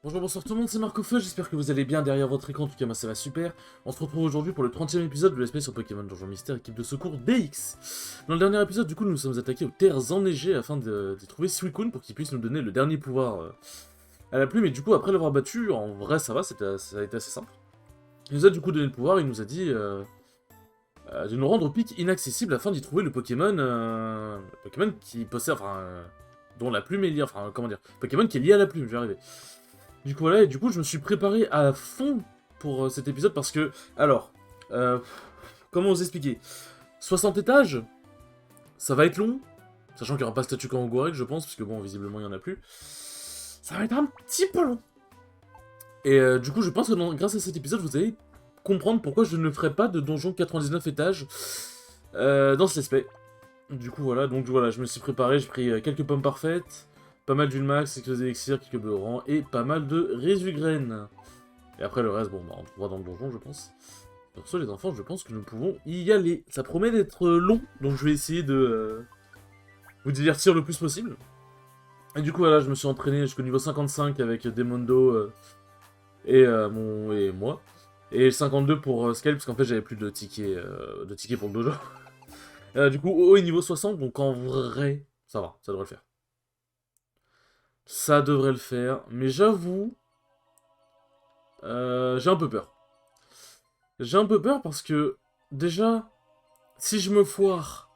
Bonjour, bonsoir tout le monde, c'est Marco Feu, j'espère que vous allez bien derrière votre écran, en tout cas moi ça va super. On se retrouve aujourd'hui pour le 30e épisode de l'espèce sur Pokémon Donjon Mystère, équipe de secours DX. Dans le dernier épisode, du coup, nous nous sommes attaqués aux terres enneigées afin d'y trouver Suicune pour qu'il puisse nous donner le dernier pouvoir à la plume. Et du coup, après l'avoir battu, en vrai ça va, ça a été assez simple. Il nous a du coup donné le pouvoir, il nous a dit de nous rendre au pic inaccessible afin d'y trouver le Pokémon qui possède, dont la plume est liée, enfin comment dire, Pokémon qui est lié à la plume, je vais arriver. Du coup, voilà, et du coup, je me suis préparé à fond pour cet épisode parce que, alors, comment vous expliquer 60 étages, ça va être long, sachant qu'il n'y aura pas statut Kangouarek, je pense, parce que bon, visiblement, il n'y en a plus. Ça va être un petit peu long. Et du coup, je pense que grâce à cet épisode, vous allez comprendre pourquoi je ne ferai pas de donjon 99 étages dans cet aspect. Du coup, voilà, donc voilà, je me suis préparé, j'ai pris quelques pommes parfaites, pas mal d'huile max, quelques élixirs, quelques beurrans, et pas mal de résugraines. Et après le reste, bon, bah, on trouvera dans le donjon, je pense. Pour ça, les enfants, je pense que nous pouvons y aller. Ça promet d'être long, donc je vais essayer de vous divertir le plus possible. Et du coup, voilà, je me suis entraîné jusqu'au niveau 55 avec Demondo et moi. Et 52 pour Scale, parce qu'en fait, j'avais plus de tickets pour le dojo. Du coup, au niveau 60, donc en vrai, ça va, ça devrait le faire. Ça devrait le faire, mais j'avoue, j'ai un peu peur. J'ai un peu peur parce que, déjà, si je me foire,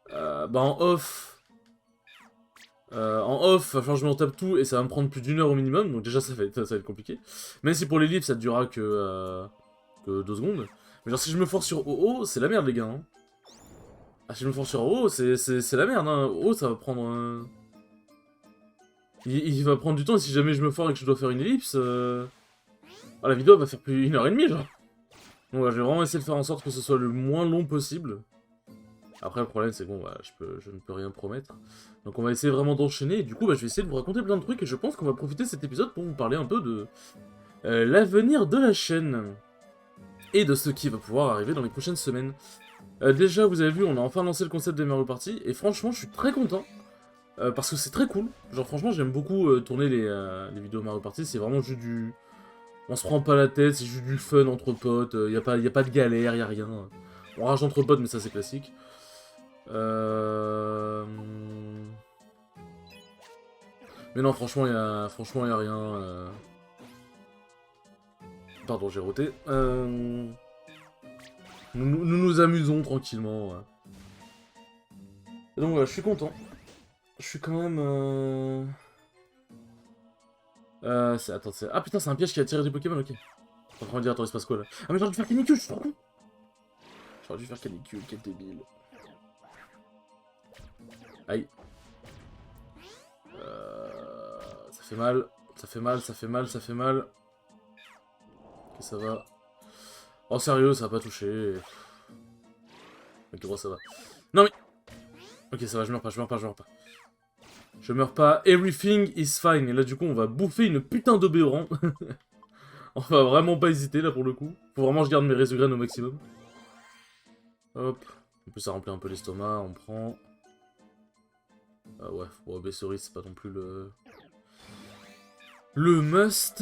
bah en off, enfin je me retape tout et ça va me prendre plus d'une heure au minimum, donc déjà ça va être compliqué. Même si pour les livres ça ne durera que 2 secondes. Mais genre si je me force sur OO, c'est la merde les gars. Hein. Ah, si je me force sur OO, c'est la merde. Hein. OO ça va prendre... Il va prendre du temps et si jamais je me foire et que je dois faire une ellipse, la vidéo va faire plus 1 heure et demie genre. Donc ouais, je vais vraiment essayer de faire en sorte que ce soit le moins long possible. Après, le problème, c'est que bon, bah, je ne peux rien promettre. Donc, on va essayer vraiment d'enchaîner. Et du coup, bah, je vais essayer de vous raconter plein de trucs. Et je pense qu'on va profiter de cet épisode pour vous parler un peu de l'avenir de la chaîne. Et de ce qui va pouvoir arriver dans les prochaines semaines. Déjà, vous avez vu, on a enfin lancé le concept des Mario Party. Et franchement, je suis très content. Parce que c'est très cool. Genre, franchement, j'aime beaucoup tourner les vidéos Mario Party. C'est vraiment juste du... On se prend pas la tête, c'est juste du fun entre potes. Y a pas de galère, y a rien. On rage entre potes, mais ça, c'est classique. Mais non, franchement, y a rien. Pardon, j'ai roté. Nous nous amusons tranquillement. Et donc voilà, je suis content. Je suis quand même... Attends, c'est... Ah putain, c'est un piège qui a tiré des Pokémon, ok. Je suis en train de dire, attends, il se passe quoi là? Ah mais j'aurais dû faire canicule, je suis trop con. J'aurais dû faire canicule, quel débile. Aïe. Ça fait mal, ça fait mal, ça fait mal, ça fait mal. Ok, ça va. Oh sérieux, ça va pas toucher. Ok, bon, ça va. Non mais... Ok, ça va, je meurs pas, je meurs pas, je meurs pas. Je meurs pas, everything is fine. Et là, du coup, on va bouffer une putain de béoran. On va vraiment pas hésiter, là, pour le coup. Faut vraiment que je garde mes résugraines au maximum. Hop. En plus, ça remplit un peu l'estomac, on prend... Ah ouais, bon, Bessoris, c'est pas non plus le... Le must.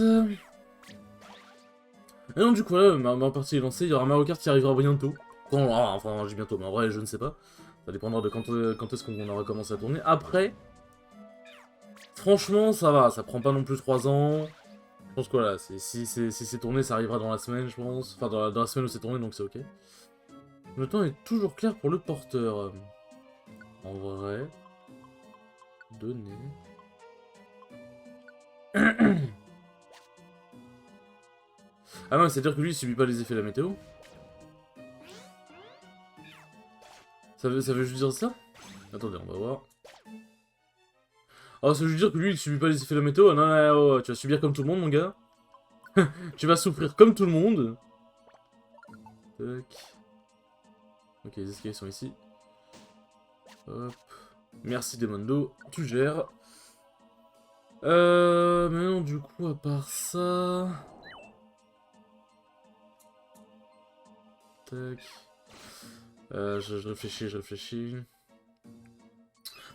Et donc, du coup, là, ma partie est lancée. Il y aura Mario Kart qui arrivera bientôt. Enfin, je dis bientôt, mais en vrai, je ne sais pas. Ça dépendra de quand est-ce qu'on aura commencé à tourner. Après... Franchement, ça va, ça prend pas non plus 3 ans. Je pense que voilà, si c'est tourné, ça arrivera dans la semaine, je pense. Enfin, dans la semaine où c'est tourné, donc c'est ok. Le temps est toujours clair pour le porteur. En vrai... Donner... Ah non, c'est-à-dire que lui, il subit pas les effets de la météo. Ça veut juste dire ça? Attendez, on va voir. Oh, ça veut juste dire que lui, il subit pas les effets de la météo. Ah non, non, oh, tu vas subir comme tout le monde, mon gars. Tu vas souffrir comme tout le monde. Tac. Ok, les escaliers sont ici. Hop. Merci, Demondo. Tu gères. Mais non, du coup, à part ça... Tac. Je réfléchis, je réfléchis.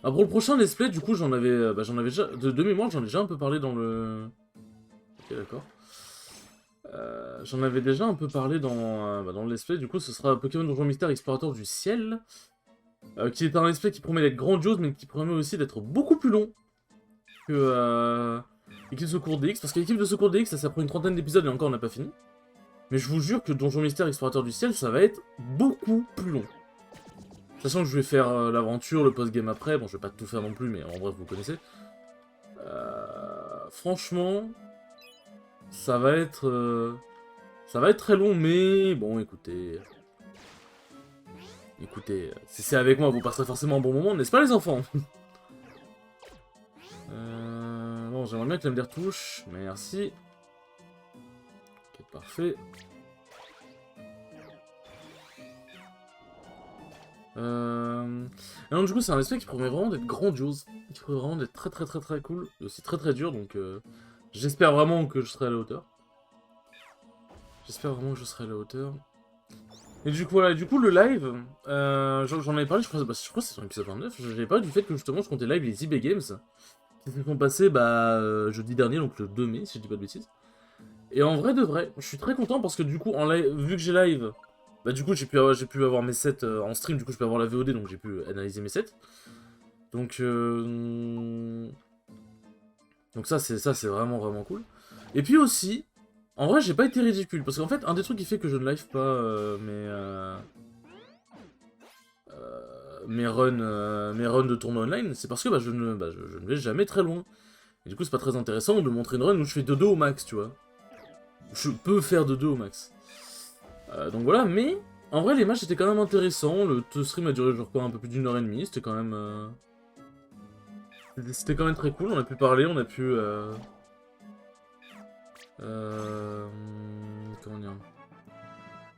Ah, pour le prochain let's play, du coup, j'en avais déjà... De mémoire, j'en ai déjà un peu parlé dans le... Ok, d'accord. J'en avais déjà un peu parlé dans le let's play, du coup ce sera Pokémon Donjon Mystère Explorateur du Ciel, qui est un let's play qui promet d'être grandiose, mais qui promet aussi d'être beaucoup plus long que l'équipe de secours DX, parce que l'équipe de secours DX, ça prend une trentaine d'épisodes et encore on n'a pas fini. Mais je vous jure que Donjon Mystère Explorateur du Ciel, ça va être beaucoup plus long. Sachant que je vais faire l'aventure, le post-game après, bon je vais pas tout faire non plus, mais en bref vous connaissez. Franchement, ça va être très long, mais bon écoutez... Écoutez, si c'est avec moi, vous passerez forcément un bon moment, n'est-ce pas les enfants? Bon, j'aimerais bien que la me retouche, merci. Ok, parfait. Et donc du coup, c'est un aspect qui promet vraiment d'être grandiose, qui promet vraiment d'être très cool, et aussi très dur, donc j'espère vraiment que je serai à la hauteur. J'espère vraiment que je serai à la hauteur. Et du coup, voilà, le live, j'en avais parlé, je crois que c'est sur l'épisode 29, j'avais parlé du fait que justement je comptais live les eBay Games, qui se sont passés jeudi dernier, donc le 2 mai, si je dis pas de bêtises. Et en vrai de vrai, je suis très content parce que du coup, en live, vu que j'ai live, bah du coup j'ai pu avoir mes sets en stream, du coup je peux avoir la VOD, donc j'ai pu analyser mes sets. Donc ça c'est vraiment cool. Et puis aussi, en vrai j'ai pas été ridicule, parce qu'en fait un des trucs qui fait que je ne live pas mes runs de tournoi online, c'est parce que je ne vais jamais très loin. Et du coup c'est pas très intéressant de montrer une run où je fais 2-2 au max, tu vois. Je peux faire 2-2 au max. Donc voilà, mais en vrai les matchs étaient quand même intéressants, le stream a duré genre quoi, un peu plus d'1 heure et demie, c'était quand même... C'était quand même très cool, on a pu parler, on a pu... Comment dire...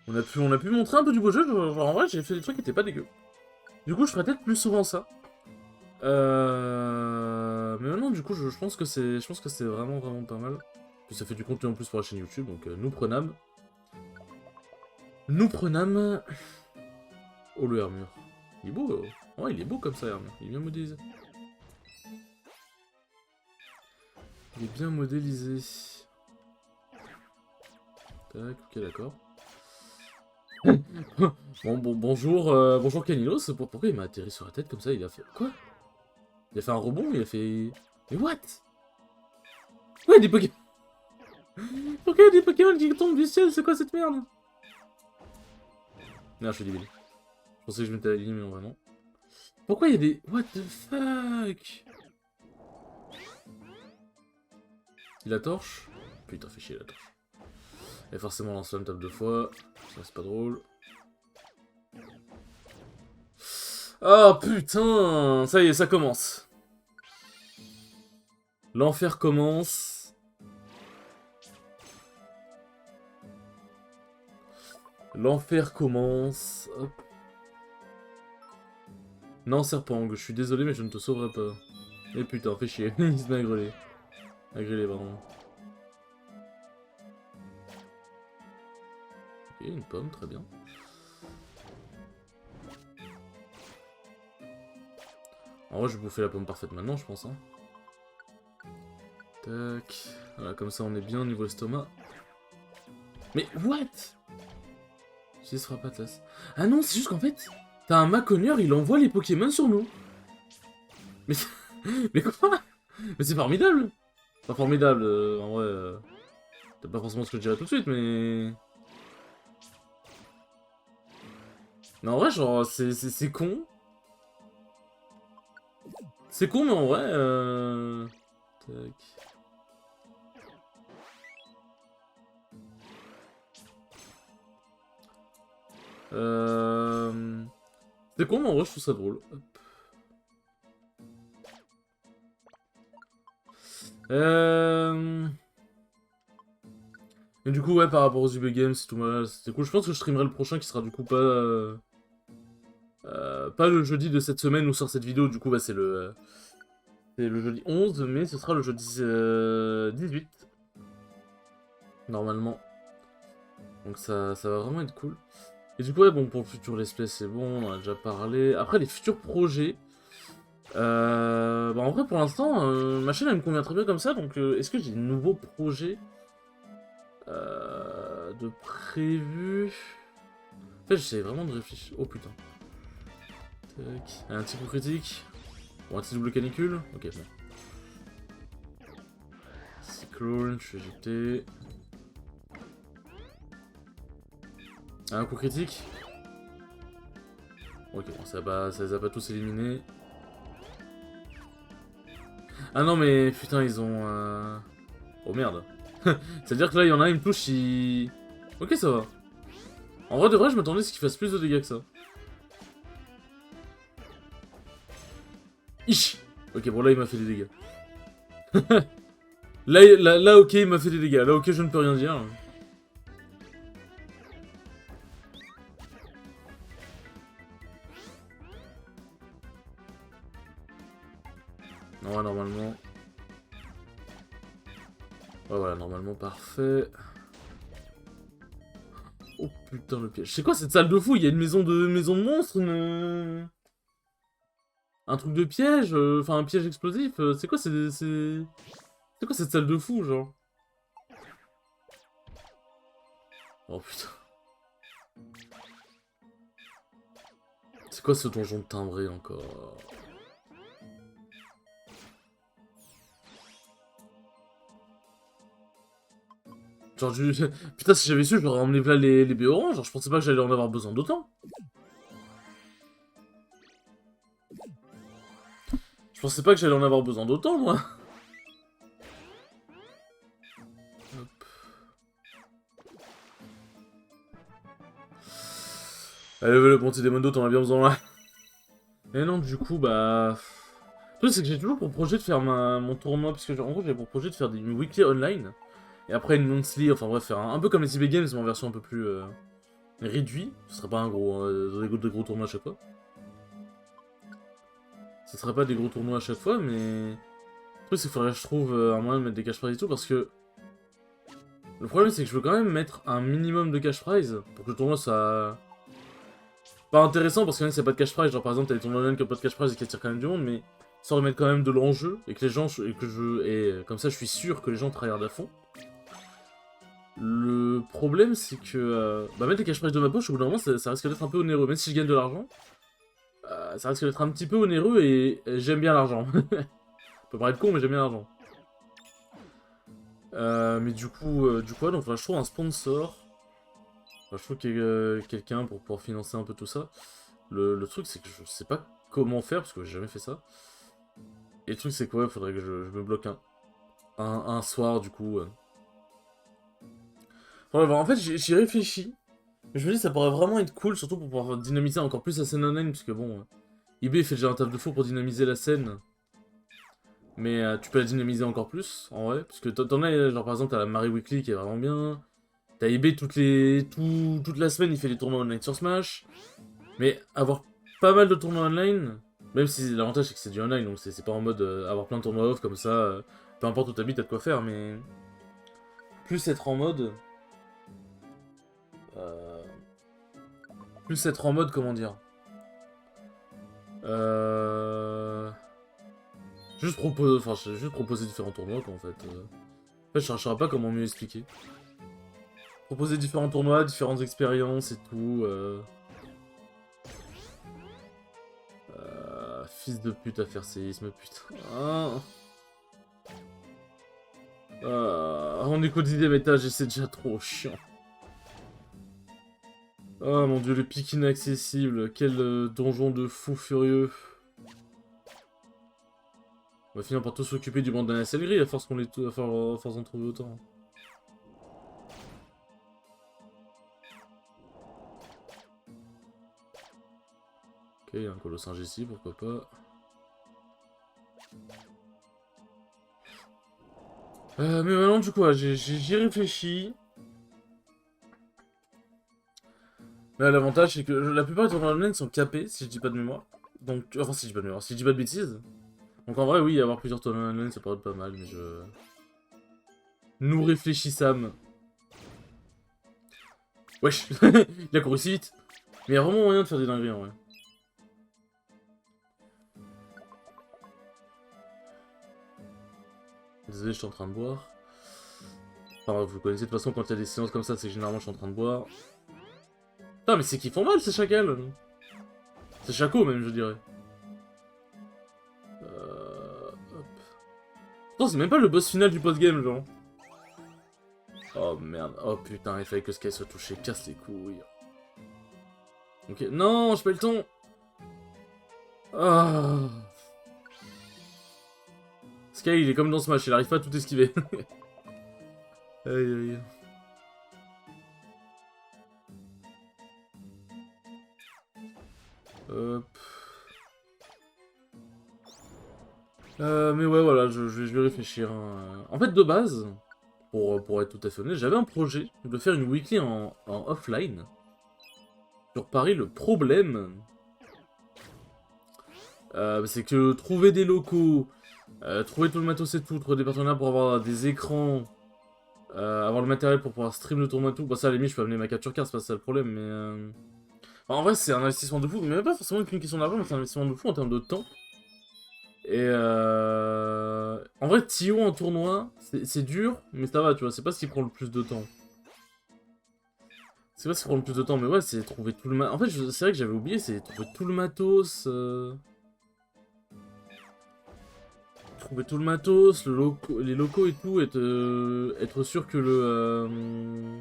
On a pu montrer un peu du beau jeu, genre en vrai j'ai fait des trucs qui étaient pas dégueux. Du coup je ferai peut-être plus souvent ça. Mais maintenant du coup je pense que c'est vraiment pas mal. Puis ça fait du contenu en plus pour la chaîne YouTube, donc nous prenâmes. Nous prenâmes... Oh le Hermure. Il est beau, ouais il est beau comme ça Hermure, il est bien modélisé. Il est bien modélisé. Tac, ok d'accord. Bonjour, bonjour Canilos, pourquoi il m'a atterri sur la tête comme ça? Il a fait... Quoi? Il a fait un rebond, il a fait... Mais what? Ouais, des Pokémon... Pourquoi il y a des Pokémon qui tombent du ciel? C'est quoi cette merde? Non, je suis débile. Je pensais que je m'étais aligné, mais non, vraiment. Pourquoi il y a des... What the fuck? Il a torche? Putain, fait chier la torche. Et forcément, lance-flamme tape 2 fois. Ça, c'est pas drôle. Oh putain! Ça y est, ça commence. L'enfer commence. L'enfer commence. Hop. Non, Serpang, je suis désolé, mais je ne te sauverai pas. Et putain, fais chier. Il se met à grêler. À grêler, pardon. Ok, une pomme, très bien. En vrai, je vais bouffer la pomme parfaite maintenant, je pense. Hein. Tac. Voilà, comme ça, on est bien au niveau estomac. Mais, what? Si, ce sera pas de classe. Ah non, c'est juste qu'en fait, t'as un Maconneur, il envoie les Pokémon sur nous. Mais, mais quoi? Mais c'est formidable. Pas formidable, en vrai. C'est pas forcément ce que je dirais tout de suite, mais... Mais en vrai, genre, c'est con. C'est con, mais en vrai, Tac. C'est con, mais en vrai, je trouve ça drôle. Hop. Et du coup, ouais, par rapport aux UB Games, c'est tout mal, c'était cool. Je pense que je streamerai le prochain qui sera du coup pas le jeudi de cette semaine où sort cette vidéo, du coup, bah, c'est le jeudi 11, mais ce sera le jeudi 18. Normalement. Donc ça va vraiment être cool. Et du coup, ouais, bon, pour le futur let's play, c'est bon, on en a déjà parlé. Après, les futurs projets... en vrai, pour l'instant, ma chaîne, elle me convient très bien comme ça, donc est-ce que j'ai de nouveaux projets? De prévu... En fait, j'essaie vraiment de réfléchir. Oh putain. Tac. Un petit coup critique. Ou un petit double canicule. Ok, bon. Cyclone, je suis éjecté. Un coup critique. Ok, bon, ça les a pas tous éliminés. Ah non, mais putain, ils ont... Oh merde. C'est-à-dire que là, il y en a, il me touche, il... Ok, ça va. En vrai, de vrai, je m'attendais à ce qu'il fasse plus de dégâts que ça. Ich. Ok, bon, là, il m'a fait des dégâts. Là, ok, il m'a fait des dégâts. Là, ok, je ne peux rien dire. Ouais, normalement... Ouais, voilà, normalement, parfait. Oh putain, le piège. C'est quoi cette salle de fou? Il y a une maison de monstres, un truc de piège, enfin un piège explosif. C'est quoi, c'est quoi cette salle de fou, genre? Oh putain. C'est quoi ce donjon de timbré encore? Genre du... Putain, si j'avais su, j'aurais emmené là les baies oranges. Genre, je pensais pas que j'allais en avoir besoin d'autant. Je pensais pas que j'allais en avoir besoin d'autant, moi. Hop. Allez, le bon petit démon d'eau, t'en as bien besoin là. Et non, du coup, bah... Le truc, c'est que j'ai toujours pour projet de faire mon tournoi, parce que en gros, j'avais pour projet de faire une weekly online. Et après une monthly, enfin bref, faire un peu comme les CB Games, mais en version un peu plus réduite. Ce serait pas un gros, des gros tournois à chaque fois. Ce serait pas des gros tournois à chaque fois, mais... Le truc, c'est qu'il faudrait que je trouve un moyen de mettre des cash prizes et tout, parce que... Le problème, c'est que je veux quand même mettre un minimum de cash prize pour que le tournoi soit... Pas intéressant, parce que s'il n'y a pas de cash prize, genre par exemple, t'as des tournois online qui n'ont pas de cash prize et qui attirent quand même du monde, mais ça remettre quand même de l'enjeu, et que les gens... Et comme ça, je suis sûr que les gens tryhardent à fond. Le problème, c'est que bah, mettre les cash prizes de ma poche, au bout d'un moment, ça risque d'être un peu onéreux. Même si je gagne de l'argent, ça risque d'être un petit peu onéreux et j'aime bien l'argent. Ça peut paraître con, mais j'aime bien l'argent. Mais du coup, ouais, donc je trouve un sponsor. Enfin, je trouve qu'il y a quelqu'un pour pouvoir financer un peu tout ça. Le truc, c'est que je sais pas comment faire, parce que j'ai jamais fait ça. Et le truc, c'est que ouais, faudrait que je me bloque un soir, du coup. Enfin, en fait, j'y réfléchis. Je me dis, ça pourrait vraiment être cool, surtout pour pouvoir dynamiser encore plus la scène online, parce que bon, eBay fait déjà un taf de fou pour dynamiser la scène, mais tu peux la dynamiser encore plus, en vrai, parce que t'en as, genre par exemple, t'as la Marie Weekly qui est vraiment bien, t'as eBay toute la semaine, il fait des tournois online sur Smash, mais avoir pas mal de tournois online, même si l'avantage c'est que c'est du online, donc c'est pas en mode avoir plein de tournois off comme ça, peu importe où t'habites, t'as de quoi faire, mais plus être en mode... euh, plus être en mode, comment dire... Juste proposer différents tournois, quoi, en fait. En fait, je chercherai pas comment mieux expliquer. Proposer différents tournois, différentes expériences et tout. Fils de pute à faire séisme, putain. On écoute d'idées métage et c'est déjà trop chiant. Oh mon dieu, le pic inaccessible. Quel donjon de fou furieux. On va finir par tous s'occuper du banc de la sellerie à force qu'on les à force d'en trouver autant. Ok, il y a un colossinge ici, pourquoi pas. Mais maintenant, du coup, j'y réfléchis. Là, l'avantage, c'est que la plupart des tournois online sont capés, si je dis pas de mémoire. Donc, enfin, si je dis pas de mémoire, si je dis pas de bêtises. Donc, en vrai, oui, avoir plusieurs tournois online, ça pourrait être pas mal, mais je... Nous réfléchissâmes. Wesh, il a couru si vite. Mais il y a vraiment moyen de faire des dingueries, en vrai. Désolé, je suis en train de boire. Enfin, vous connaissez de toute façon, quand il y a des silences comme ça, c'est que généralement je suis en train de boire. Putain, mais c'est qu'ils font mal ces chacals. C'est chaco même, je dirais. Hop. Non, c'est même pas le boss final du post-game, genre. Oh merde, oh putain, il fallait que Sky soit touché, casse les couilles. Ok, non, j'ai pas eu le temps. Ah. Sky, il est comme dans Smash, il arrive pas à tout esquiver. Aïe aïe. Hop. Mais ouais, voilà, je vais réfléchir. Hein. En fait, de base, pour être tout à fait honnête, j'avais un projet de faire une weekly en offline. Sur Paris, le problème, c'est que trouver des locaux, trouver tout le matos et tout, trouver des partenaires pour avoir des écrans, avoir le matériel pour pouvoir stream le tournoi et tout, bah ça à la limite je peux amener ma capture card, c'est pas ça le problème, mais... En vrai c'est un investissement de fou, mais même pas forcément une question d'argent, mais c'est un investissement de fou en termes de temps. Et en vrai, Tio en tournoi, c'est dur, mais ça va, tu vois, c'est pas ce qui prend le plus de temps. C'est pas ce qui prend le plus de temps, mais ouais, c'est trouver tout le matos. En fait, c'est vrai que j'avais oublié, c'est trouver tout le matos. Trouver tout le matos, les locaux et tout, être sûr que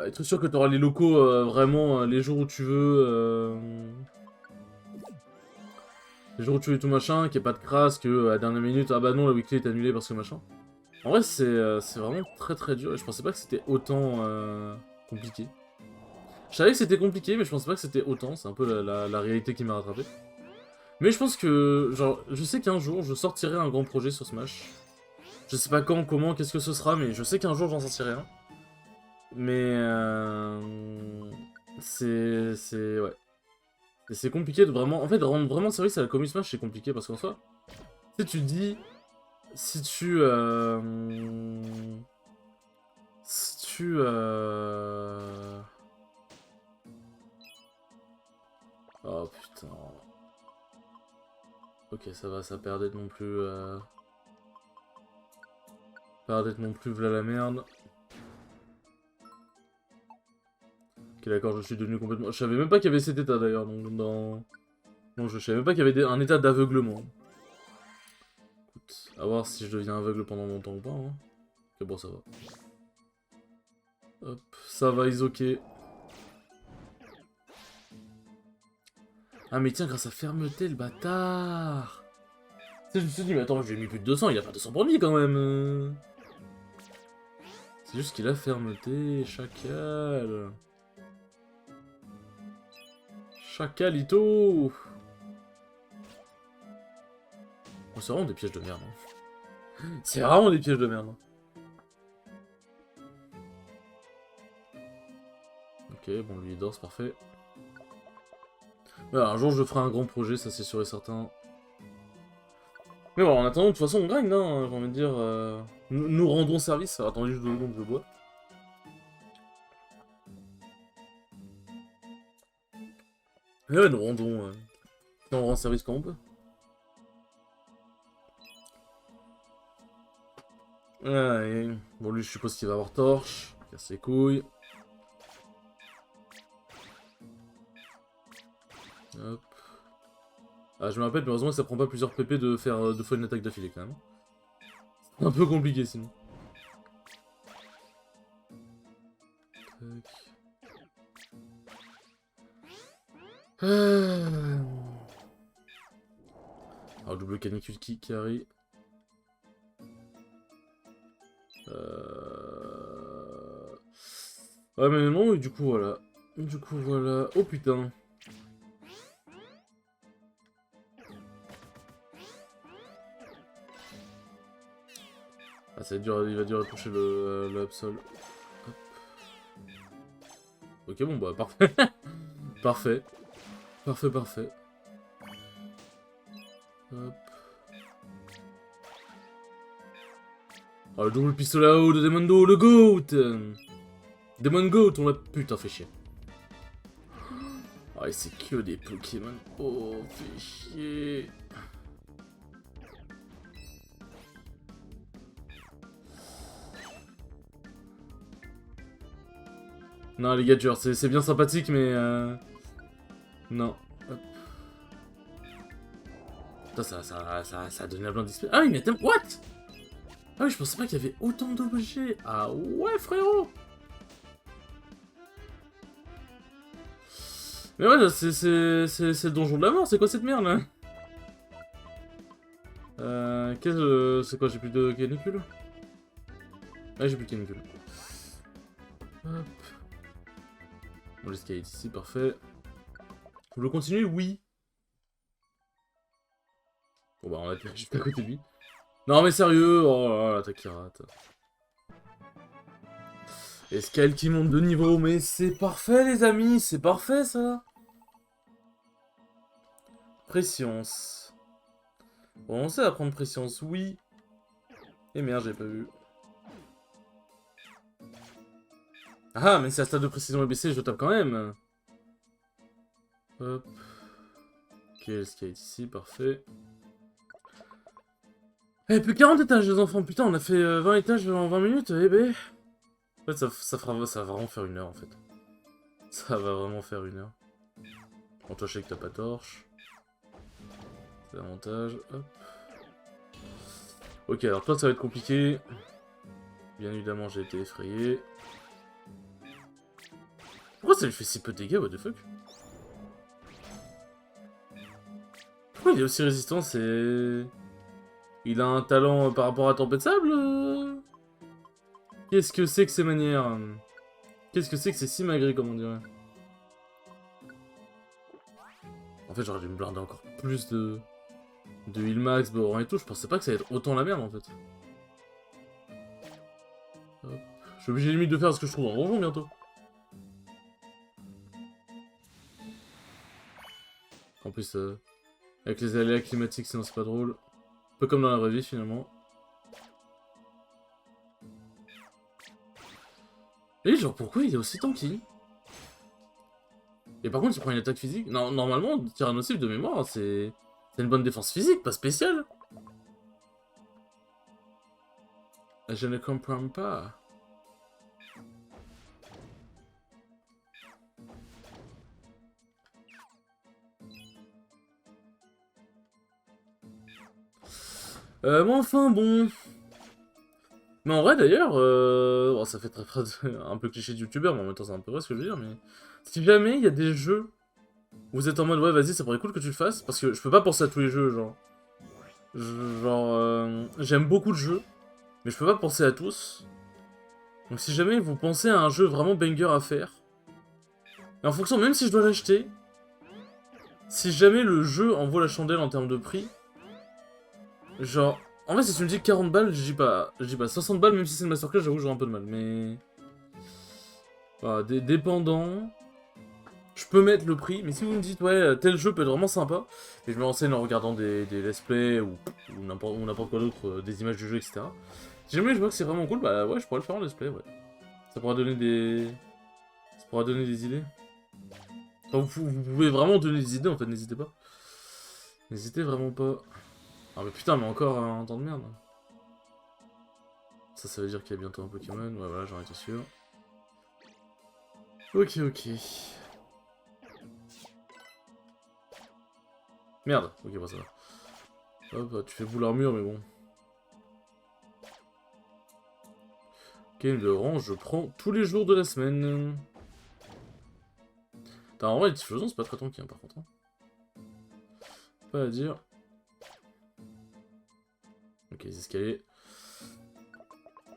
être sûr que t'auras les locaux vraiment les jours où tu veux. Les jours où tu veux tout machin, qu'il n'y ait pas de crasse, que à la dernière minute, ah bah non, la weekly est annulée parce que machin. En vrai, c'est vraiment très très dur et je pensais pas que c'était autant compliqué. Je savais que c'était compliqué, mais je pensais pas que c'était autant, c'est un peu la réalité qui m'a rattrapé. Mais je pense que, genre, je sais qu'un jour, je sortirai un grand projet sur Smash. Je sais pas quand, comment, qu'est-ce que ce sera, mais je sais qu'un jour j'en sortirai un. Mais ouais. Et c'est compliqué de vraiment... En fait, de rendre vraiment service à la commu Smash, c'est compliqué, parce qu'en soi, tu sais, tu te dis... Si tu... Si tu... Oh putain... Ok, ça va, ça perd d'être non plus... Perd d'être non plus v'là la merde. Ok, d'accord, je suis devenu complètement... Je savais même pas qu'il y avait cet état, d'ailleurs, donc dans... Non, je savais même pas qu'il y avait un état d'aveuglement. Écoute, à voir si je deviens aveugle pendant longtemps ou pas, hein. Ok, bon, ça va. Hop, ça va, is ok. Ah mais tiens, grâce à fermeté, le bâtard. Tu sais, je me suis dit, mais attends, j'ai mis plus de 200, il a pas 200 pour lui quand même. C'est juste qu'il a fermeté, chacal. Chacalito. Oh, c'est vraiment des pièges de merde. Hein. C'est vraiment des pièges de merde. Hein. Ok, bon, lui il dort, c'est parfait. Ouais, un jour je ferai un grand projet, ça c'est sûr et certain. Mais bon, en attendant, de toute façon on gagne, hein, j'ai envie de dire. Nous rendons service. Alors, attendez juste 2 secondes, je bois. Mais ouais, nous rendons... on rend service quand on peut. Ouais, bon lui je suppose qu'il va avoir torche. Casse ses couilles. Hop. Ah, je me rappelle, malheureusement, ça prend pas plusieurs PP de faire 2 fois une attaque d'affilée, quand même. C'est un peu compliqué, sinon. Tac. Alors, double canicule qui carry. Ouais, mais non, et du coup, voilà. Du coup, voilà. Oh, putain. Ah, ça va être dur, il va dur à toucher le Absol. Hop. Ok, bon, bah, parfait. Parfait. Parfait, parfait. Hop. Oh, le double pistolet à eau de Demondo, le GOAT. Demon Goat, on l'a... Putain, fait chier. Oh, et c'est que des Pokémon. Oh, fait chier. Non, les gadgets, c'est bien sympathique, mais... Non. Hop. Putain, ça a donné la blinde d'XP. Ah oui, mais attends, what? Ah oui, je pensais pas qu'il y avait autant d'objets. Ah ouais, frérot. Mais ouais, c'est le donjon de la mort, c'est quoi cette merde, là? C'est quoi, j'ai plus de canicule? Ah, j'ai plus de canicule. Hop. Bon, l'escalier est ici, parfait. Vous le continuez? Oui. Bon bah, on va être juste à côté de lui. Non mais sérieux, oh là là, Takirate. Escale qui monte de niveau, mais c'est parfait les amis, c'est parfait ça. Préscience. Bon, on sait apprendre préscience, oui. Et merde, j'ai pas vu. Ah, mais c'est à stade de précision ABC, je tape quand même. Hop. Ok, l'escalier est ici, parfait. Eh, plus 40 étages les enfants, putain, on a fait 20 étages en 20 minutes, eh ben... En fait, ça va vraiment faire 1 heure, en fait. Ça va vraiment faire 1 heure. Bon, toi, je sais que t'as pas torche. C'est l'avantage, hop. Ok, alors toi, ça va être compliqué. Bien évidemment, j'ai été effrayé. Pourquoi ça lui fait si peu de dégâts, what the fuck? Pourquoi il est aussi résistant, c'est... Il a un talent par rapport à Tempête de Sable Qu'est-ce que c'est que ces manières? Qu'est-ce que c'est que ces simagrées, comme on dirait? En fait, j'aurais dû me blinder encore plus de heal max, Boran et tout. Je pensais pas que ça allait être autant la merde, en fait. Hop. Je suis obligé limite de faire ce que je trouve dans le donjon bientôt. En plus, avec les aléas climatiques, sinon c'est pas drôle. Un peu comme dans la vraie vie, finalement. Et genre, pourquoi il est aussi tanky? Et par contre, il prend une attaque physique. Non, normalement, Tyrannosif de mémoire, c'est une bonne défense physique, pas spéciale. Je ne comprends pas. Mais enfin, bon... Mais en vrai, d'ailleurs, bon, ça fait très un peu cliché de youtubeur, mais en même temps, c'est un peu vrai ce que je veux dire, mais... Si jamais il y a des jeux où vous êtes en mode, ouais, vas-y, ça pourrait être cool que tu le fasses, parce que je peux pas penser à tous les jeux, genre... J'aime beaucoup de jeux, mais je peux pas penser à tous. Donc si jamais vous pensez à un jeu vraiment banger à faire, et en fonction, même si je dois l'acheter, si jamais le jeu en vaut la chandelle en termes de prix, genre... En vrai, si tu me dis 40 balles, je dis pas 60 balles, même si c'est une masterclass, j'avoue que j'aurais un peu de mal, mais... Voilà, dépendant... Je peux mettre le prix, mais si vous me dites, ouais, tel jeu peut être vraiment sympa, et je me renseigne en regardant des let's play ou n'importe quoi d'autre, des images du jeu, etc. Si jamais je vois que c'est vraiment cool, bah ouais, je pourrais le faire en let's play, ouais. Ça pourra donner des... Ça pourra donner des idées. Enfin, vous pouvez vraiment donner des idées, en fait, n'hésitez pas. N'hésitez vraiment pas. Ah mais putain, mais encore un temps de merde. Ça veut dire qu'il y a bientôt un Pokémon, ouais, voilà, j'en étais sûr. Ok, ok. Merde, ok, bon, ça va. Hop, tu fais boule armure, mais bon. Ok, une orange, je prends tous les jours de la semaine. T'as en vrai, les explosions, c'est pas très tanky, hein, par contre. Hein. Pas à dire. Ok, les escaliers.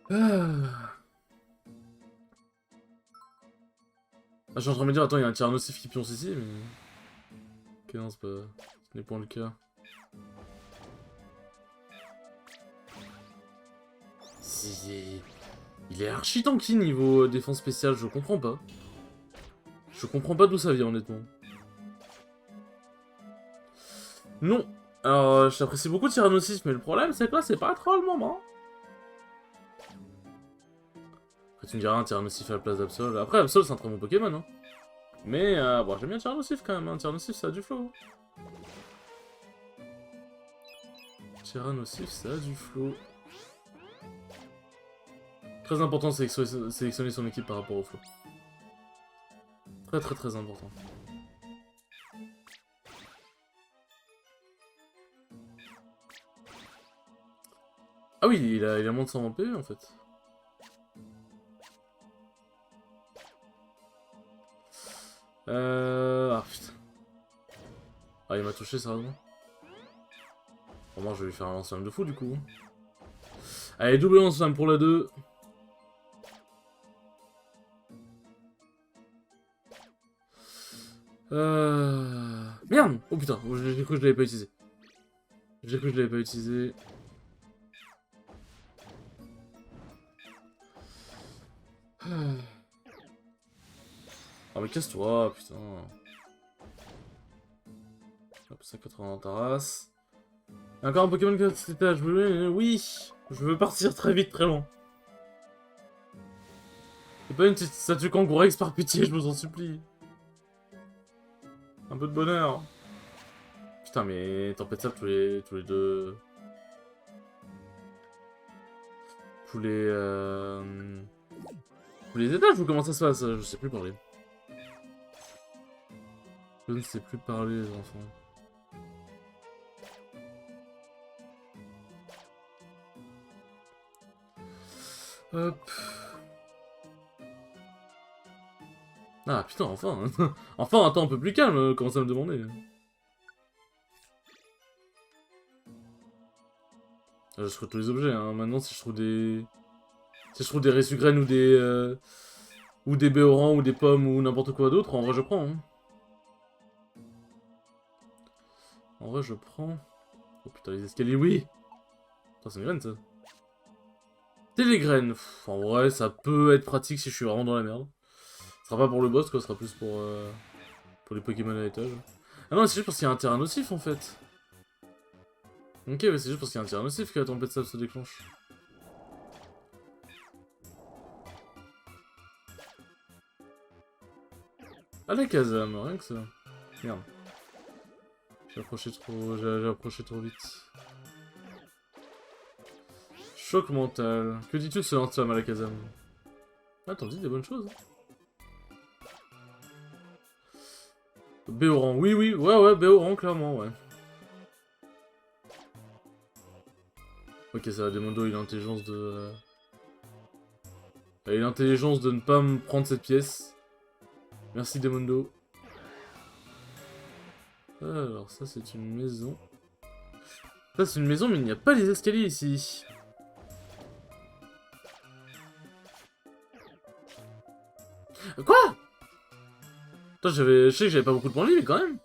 Ah, je suis en train de me dire, attends, il y a un Tyrannosif qui pionce ici, mais... Ok, non, c'est pas... Ce n'est pas le cas. Il est archi tanky niveau défense spéciale, je comprends pas. Je comprends pas d'où ça vient, honnêtement. Non. Alors, je t'apprécie beaucoup Tyrannosif, mais le problème, c'est que là, c'est pas trop le moment. Après, tu me diras un Tyrannosif à la place d'Absol. Après, Absol, c'est un très bon Pokémon, hein. Mais, bon, j'aime bien Tyrannosif, quand même. Hein. Tyrannosif, ça a du flow. Tyrannosif, ça a du flow. Très important de sélectionner son équipe par rapport au flow. Très très très important. Ah oui, il a moins de 120 PV en fait. Ah putain. Ah il m'a touché sérieusement. Moi je vais lui faire un lance-flamme de fou du coup. Allez, double lance-flamme pour la 2. Merde. Oh putain, j'ai cru que je l'avais pas utilisé. J'ai cru que je l'avais pas utilisé. Ah mais casse-toi, putain. Hop, 180 dans ta race. Encore un Pokémon que cet étage. Oui, je veux partir très vite, très loin. C'est pas une petite statue Kangourex par pitié, je vous en supplie. Un peu de bonheur. Putain, mais tempête sable tous les deux. Tous les étages ou comment ça se passe? Je sais plus parler. Je ne sais plus parler, les enfants. Hop. Ah putain, enfin. Enfin, attends, un peu plus calme, commence à me demander. Je trouve tous les objets, hein. Maintenant, si je trouve des... Si je trouve des Resugraines ou des... Ou des Béorans ou des pommes ou n'importe quoi d'autre, en vrai, je prends, hein. En vrai, je prends... Oh putain, les escaliers, oui. Putain, c'est une graine, ça. Télégraine. Pff, en vrai, ça peut être pratique si je suis vraiment dans la merde. Ce sera pas pour le boss, quoi. Ce sera plus pour les Pokémon à l'étage. Ah non, c'est juste parce qu'il y a un terrain nocif, en fait. Ok, ouais, c'est juste parce qu'il y a un terrain nocif que la tempête sable se déclenche. Ah, la Kazam, rien que ça. Merde. J'ai approché trop vite. Choc mental. Que dis-tu de ce lance-flamme à la Kazam? Ah, t'en dis des bonnes choses. Béoran, oui, oui, ouais, Béoran, clairement, ouais. Ok, ça va, Demondo, il a l'intelligence de... Il a l'intelligence de ne pas me prendre cette pièce. Merci, Demondo. Alors, ça, c'est une maison. Ça, c'est une maison, mais il n'y a pas les escaliers ici. Quoi? Attends, je sais que j'avais pas beaucoup de points de vie, mais quand même.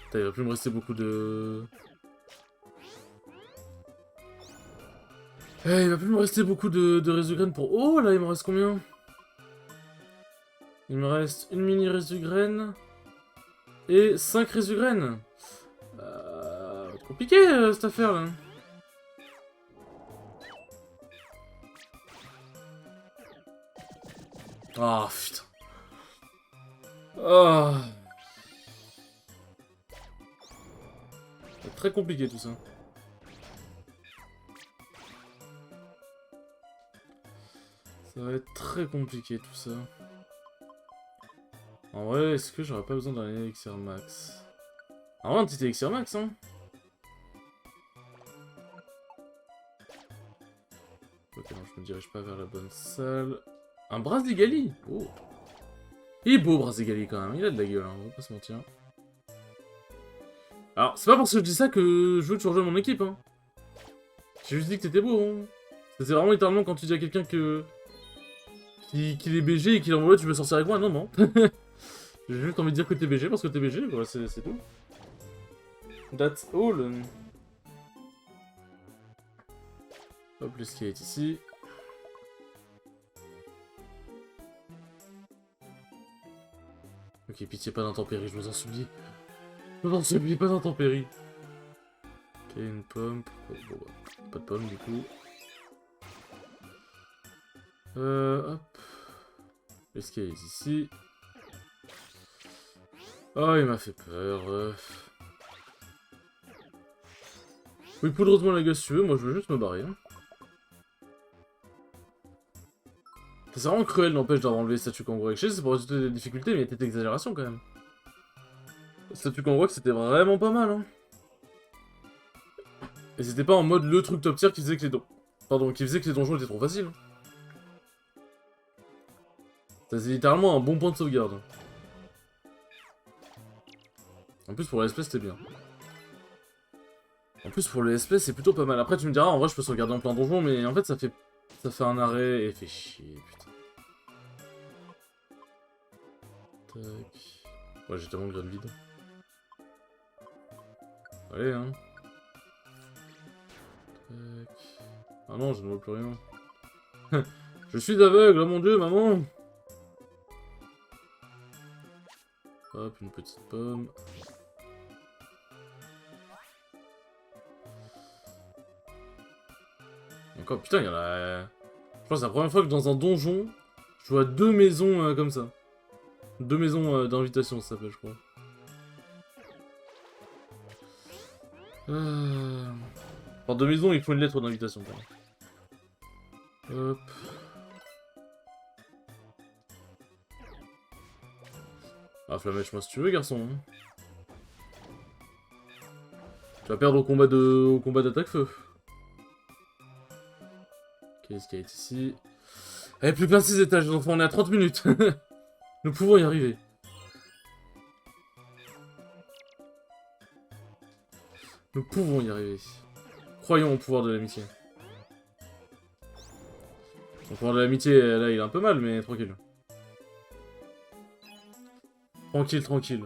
Putain, il va plus me rester beaucoup de... Il va plus me rester beaucoup de Resugraine pour... Oh, là, il me reste combien? Il me reste une mini Resugraine et 5 Resugraines. Compliqué, cette affaire-là. Ah, putain. Ah. C'est très compliqué, tout ça. Ça va être très compliqué, tout ça. En vrai, est-ce que j'aurais pas besoin d'un élixir max? En vrai, un petit élixir max, hein. Ok, non, je me dirige pas vers la bonne salle. Un Braziligali. Oh. Il est beau, Braziligali, quand même. Il a de la gueule, hein, on va pas se mentir. Alors, c'est pas parce que je dis ça que je veux que tu rejoignes mon équipe, hein. J'ai juste dit que t'étais beau, hein. C'est vraiment littéralement quand tu dis à quelqu'un que... qu'il est BG et qu'il est en mode tu veux sortir avec moi. Non, non. J'ai juste envie de dire que t'es BG parce que t'es BG, voilà, c'est tout. That's all. Hop, l'escalier est ici. Ok, pitié, pas d'intempéries, je vous en supplie. Je vous en supplie, pas d'intempéries. Ok, une pomme. Bon, bah, pas de pomme du coup. Hop. L'escalier est ici. Oh, il m'a fait peur. Oui, poudreusement la gueule si tu veux, moi je veux juste me barrer. Hein. C'est vraiment cruel, n'empêche, d'avoir enlevé Statue Kangourou. Je sais, c'est pour ajouter des difficultés, mais il y a peut-être exagération quand même. Statue Kangourou, c'était vraiment pas mal, hein. Et c'était pas en mode le truc top tier qui faisait que les qui faisait que les donjons étaient trop faciles. Ça, c'est littéralement un bon point de sauvegarde. En plus, pour l'espèce, c'était bien. En plus, pour l'espèce, c'est plutôt pas mal. Après, tu me diras, en vrai, je peux sauvegarder en plein donjon, mais en fait, ça fait un arrêt et fait chier, putain. Tac. Ouais, j'ai tellement de graines vides. Allez, hein. Tac. Ah non, je ne vois plus rien. Je suis aveugle, oh mon dieu, maman. Hop, une petite pomme. Encore, putain, il y en a... Je pense que c'est la première fois que dans un donjon, je vois 2 maisons comme ça. 2 maisons d'invitation, ça s'appelle, je crois. Enfin, 2 maisons, il faut une lettre d'invitation, quand même. Hop. Ah, flamèche-moi si tu veux, garçon. Tu vas perdre au combat d'attaque-feu. Qu'est-ce qu'il y a ici? Eh, plus plein de 6 étages, les enfants, on est à 30 minutes. Nous pouvons y arriver. Nous pouvons y arriver. Croyons au pouvoir de l'amitié. Le pouvoir de l'amitié, là, il est un peu mal, mais tranquille. Tranquille, tranquille.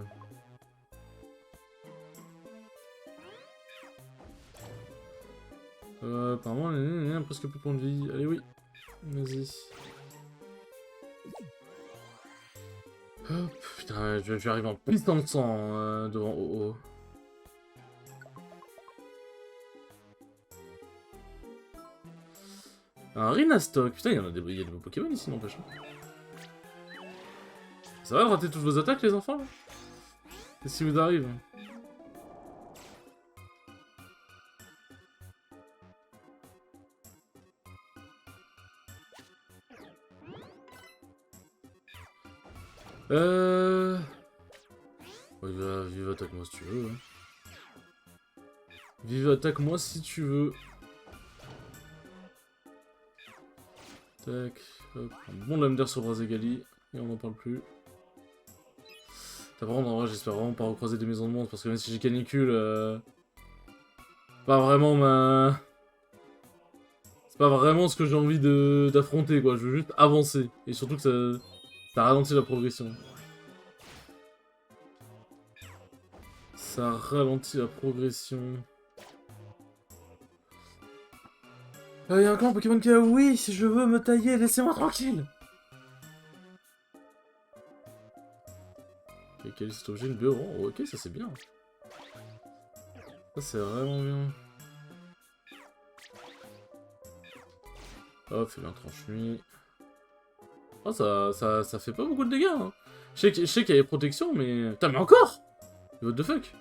Apparemment, il y a presque plus de points de vie. Allez, oui. Vas-y. Hop, putain, je vais arriver en pistant de sang devant OO. Un Rhinastock. Putain, il y a des beaux Pokémon ici, n'empêche. Ça va rater toutes vos attaques, les enfants, là? Qu'est-ce qui vous arrive? Ouais, vive attaque-moi si tu veux. Hein. Vive attaque-moi si tu veux. Tac, hop. Un bon lame d'air sur Brazegali. Et on n'en parle plus. Par contre, en vrai, j'espère vraiment pas recroiser des maisons de monstres, parce que même si j'ai canicule, pas vraiment ma... C'est pas vraiment ce que j'ai envie d'affronter, quoi. Je veux juste avancer. Et surtout que ça ralentit la progression. Ça ralentit la progression. Il y a encore un Pokémon qui a oui, si je veux me tailler, laissez-moi tranquille. Ok, quel est cet objet? Une bureau. Oh, ok, ça c'est bien. Ça c'est vraiment bien. Hop, fais bien tranche-nuit. Oh, ça fait pas beaucoup de dégâts, hein. Je sais qu'il y a des protections, mais... Putain, mais encore! What the fuck?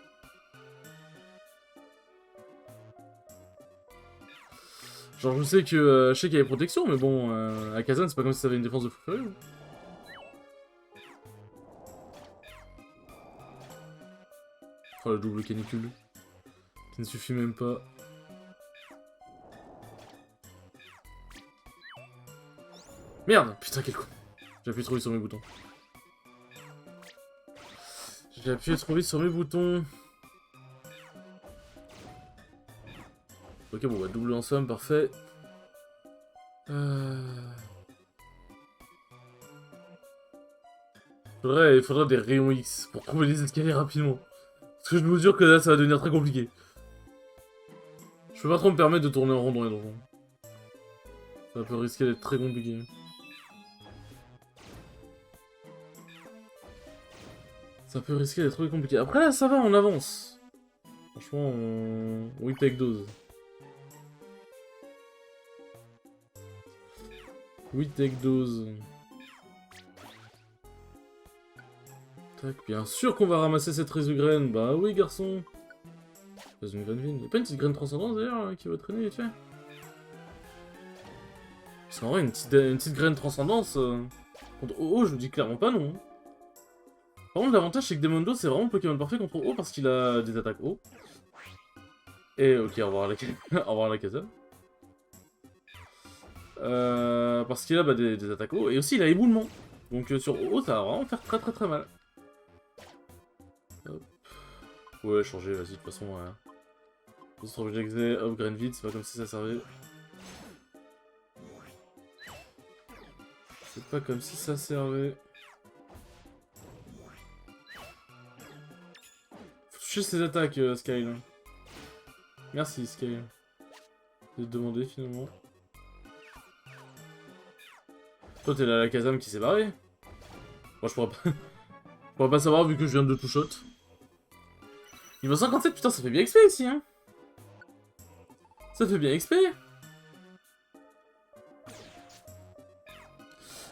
Genre, je sais qu'il y a des protections, mais bon, à Kazan, c'est pas comme si ça avait une défense de fou furieux. Oh, la double canicule. Qui ne suffit même pas. Merde! Putain, quel con. J'ai appuyé trop vite sur mes boutons. J'ai appuyé trop vite sur mes boutons. Ok, bon, bah, double en somme, parfait. Il faudrait des rayons X pour trouver les escaliers rapidement. Parce que je me jure que là, ça va devenir très compliqué. Je peux pas trop me permettre de tourner en rond dans les donjons. Ça peut risquer d'être très compliqué. Ça peut risquer d'être très compliqué. Après, là, ça va, on avance. Franchement, we take dose. We take dose. Tac, bien sûr qu'on va ramasser cette résugraine. Bah oui, garçon. Résugraine vine. Y'a pas une petite graine transcendance d'ailleurs qui va traîner vite fait? Parce qu'en vrai, une petite graine transcendance contre OO, je vous dis clairement pas non. Par contre, l'avantage, c'est que Demondo, c'est vraiment le Pokémon parfait contre OO parce qu'il a des attaques haut. Et ok, au revoir la, au revoir la casa. Parce qu'il a bah, des attaques haut. Et aussi, il a éboulement. Donc sur OO, ça va vraiment faire très mal. Hop. Ouais, changer, vas-y, de toute façon. Hop, graine vide, c'est pas comme si ça servait. C'est pas comme si ça servait. Faut toucher ses attaques, Skyle. Merci, Skyle. J'ai demandé finalement. Toi, t'es la Kazam qui s'est barrée. Moi, je pourrais pas savoir vu que je viens de tout shot. Niveau 57, putain, ça fait bien XP ici, hein. Ça fait bien XP.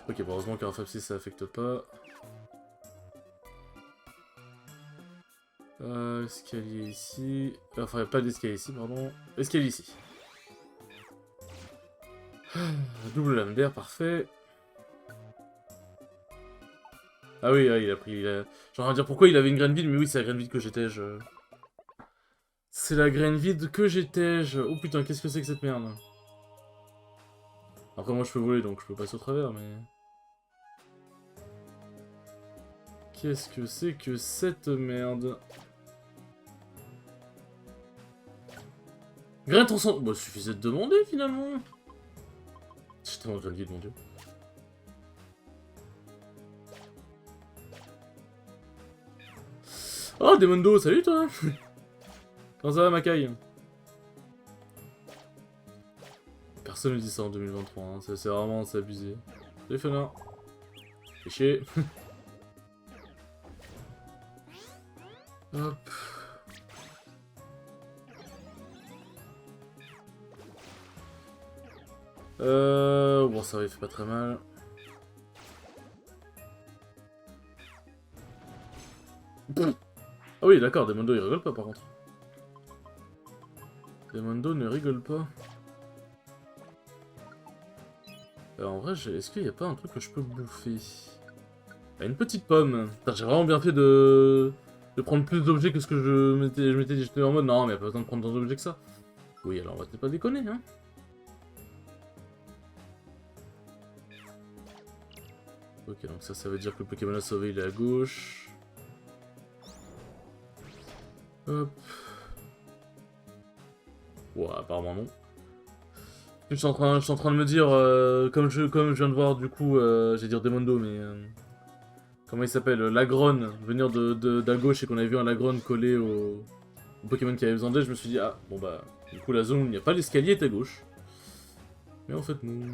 Ok, bon, heureusement qu'un Fapsi ça affecte pas. Escalier ici. Enfin, pas d'escalier ici, pardon. Escalier ici. Double lame d'air, parfait. Ah oui, il a pris... J'aimerais dire pourquoi il avait une graine vide, mais oui, c'est la graine vide que j'étais, C'est la graine vide que j'étais. Oh putain, qu'est-ce que c'est que cette merde? Après, moi, je peux voler, donc je peux passer au travers, mais... Qu'est-ce que c'est que cette merde? Graine transcendante. Bah, suffisait de demander, finalement. J'ai tellement de graine vide, mon dieu. Oh, Demondo, salut toi. Comment ça va, Makai? Personne ne dit ça en 2023, hein. C'est vraiment abusé. Salut Fena. Fais chier. Hop. Bon, ça va, il fait pas très mal. Ah oui, d'accord, Demondo il rigole pas par contre. Demondo ne rigole pas. En vrai, est-ce qu'il n'y a pas un truc que je peux bouffer? Ah, une petite pomme. J'ai vraiment bien fait de prendre plus d'objets que ce que je m'étais dit. J'étais en mode non, mais il n'y a pas besoin de prendre tant d'objets que ça. Oui, alors on va peut-être pas déconner, hein. Ok, donc ça veut dire que le Pokémon à sauver il est à gauche. Hop. Ouais, apparemment non. Je suis en train de me dire, comme je viens de voir du coup, j'allais dire Demondo, mais... comment il s'appelle? Lagrone, venir d'à gauche et qu'on avait vu un Lagrone collé au Pokémon qui avait besoin d'aide, je me suis dit, ah, bon bah, du coup la zone où il n'y a pas l'escalier est à gauche. Mais en fait, non.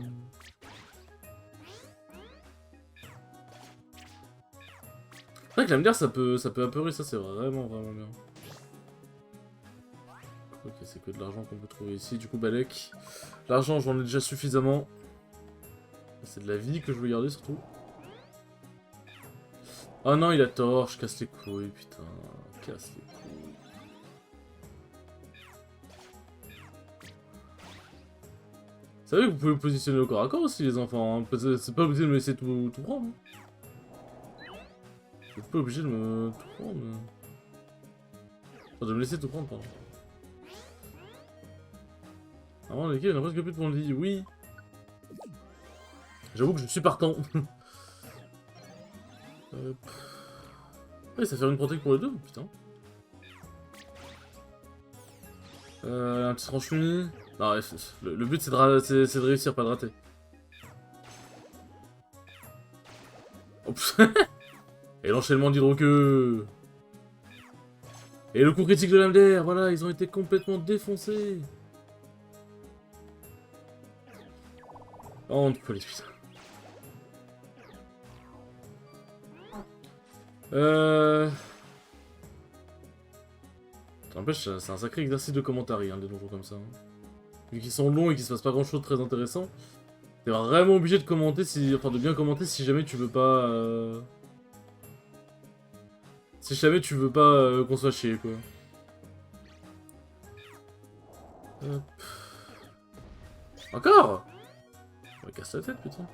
C'est vrai que l'aime d'air, ça peut apeurer, ça c'est vraiment bien. Ok, c'est que de l'argent qu'on peut trouver ici, du coup Balek. L'argent, j'en ai déjà suffisamment. C'est de la vie que je veux garder surtout. Oh non, il a tort, je casse les couilles, putain. Casse les couilles. Vous savez que vous pouvez vous positionner au corps à corps aussi, les enfants. Hein. C'est pas obligé de me laisser tout prendre. Hein. Vous êtes pas obligé de me tout prendre. Enfin, de me laisser tout prendre, pardon. Avant, l'équipe n'a presque plus de points de vie, oui. J'avoue que je suis partant. Ouais, ça fait une protect pour les deux, putain. Un petit tranche-nuit. Non, le but c'est de réussir, pas de rater. Et l'enchaînement d'hydroqueux. Et le coup critique de lame d'air, voilà, ils ont été complètement défoncés. Oh, on peut les putain. N'empêche, c'est un sacré exercice de commentary, hein, des donjons comme ça. Hein. Vu qu'ils sont longs et qu'il se passe pas grand chose de très intéressant, t'es vraiment obligé de commenter enfin de bien commenter si jamais tu veux pas... Si jamais tu veux pas qu'on soit chier, quoi. Hop. Encore? On va casser la tête, putain.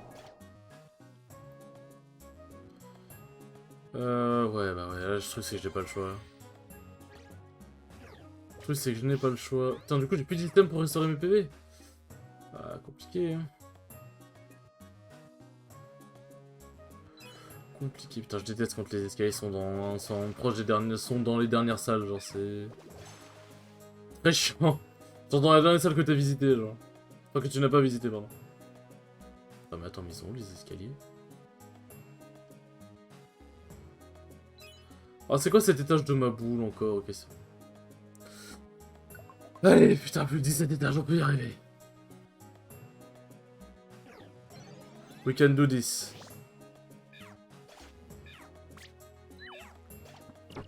Ouais, bah ouais, là, le truc c'est que j'ai pas le choix. Le truc c'est que je n'ai pas le choix. Putain, du coup, j'ai plus d'items pour restaurer mes PV. Ah, compliqué, hein. Compliqué, putain, je déteste quand les escaliers sont proches des derniers, sont dans les dernières salles, genre, c'est... Très chiant. Genre dans la dernière salle que t'as visité, genre. Enfin, que tu n'as pas visité, pardon. Ah, mais attends, mais ils sont où, les escaliers? Ah, c'est quoi cet étage de ma boule, encore? Ok, c'est... Allez, putain, plus de 17 étages, on peut y arriver. We can do this.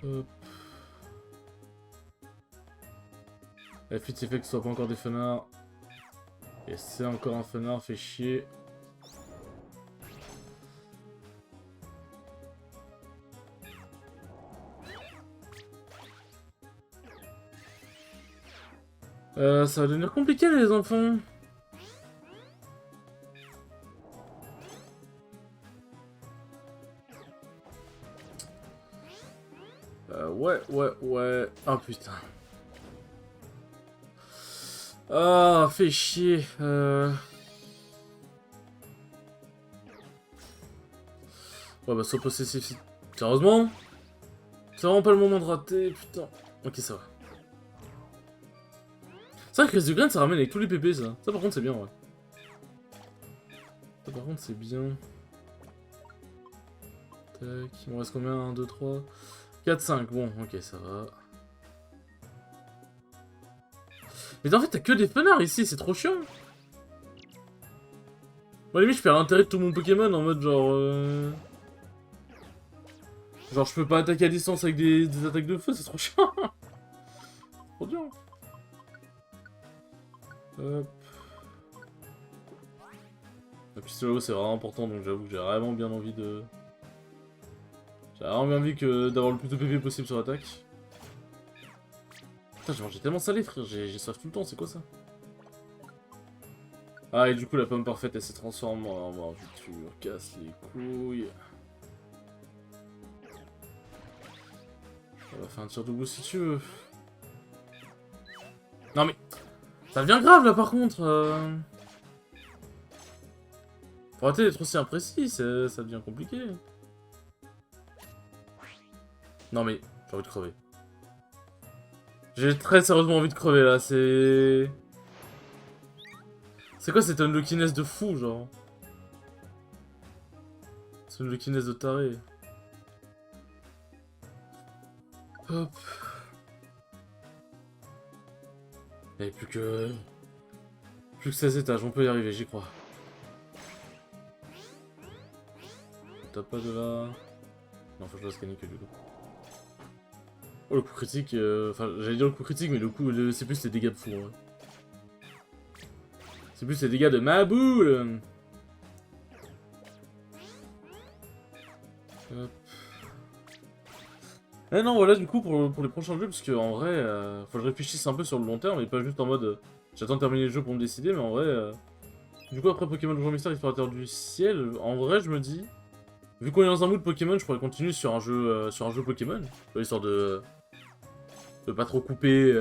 Hop. La fuite, c'est fait que ce soit pas encore des fenards. Et c'est encore un fenard, fait chier. Ça va devenir compliqué, les enfants. Ouais. Ah, putain. Ah, fait chier. Ouais, bah, soit possessif. Sérieusement? C'est vraiment pas le moment de rater, putain. Ok, ça va. C'est vrai que Chris du Grain, ça ramène avec tous les PP, ça. Ça, par contre, c'est bien, ouais. Ça, par contre, c'est bien. Tac, il me reste combien? 1, 2, 3, 4, 5. Bon, ok, ça va. Mais en fait, t'as que des fenards ici, c'est trop chiant. Bon, à la limite, je perds l'intérêt de tout mon Pokémon en mode genre... Genre, je peux pas attaquer à distance avec des attaques de feu, c'est trop chiant. Trop dur. Hop. La pistolet c'est vraiment important, donc j'avoue que j'ai vraiment bien envie de... J'ai vraiment bien envie d'avoir le plus de PV possible sur l'attaque. Putain, j'ai mangé tellement salé, frère, j'ai soif tout le temps, c'est quoi ça? Ah, et du coup, la pomme parfaite, elle se transforme en futur, casse les couilles. On va faire un tir de goût si tu veux. Non mais... Ça devient grave, là, par contre. Faut arrêter d'être aussi imprécis, ça devient compliqué. Non mais, j'ai envie de crever. J'ai très sérieusement envie de crever, là, c'est... C'est quoi cette unluckiness de fou, genre? C'est une unluckiness de taré. Hop. Et plus que... Plus que 16 étages, on peut y arriver, j'y crois. T'as pas de là... Non, faut que je fasse canique du coup. Oh, le coup critique... Enfin, j'allais dire le coup critique, mais le coup... C'est plus les dégâts de fou, hein. C'est plus les dégâts de ma boule. Hop. Eh non, voilà, du coup, pour les prochains jeux, parce que en vrai, faut que je réfléchisse un peu sur le long terme, et pas juste en mode... j'attends de terminer le jeu pour me décider, mais en vrai... Du coup, après Pokémon Donjon Mystère Explorateur du Ciel, en vrai, je me dis... Vu qu'on est dans un mood Pokémon, je pourrais continuer sur un jeu Pokémon, histoire de pas trop couper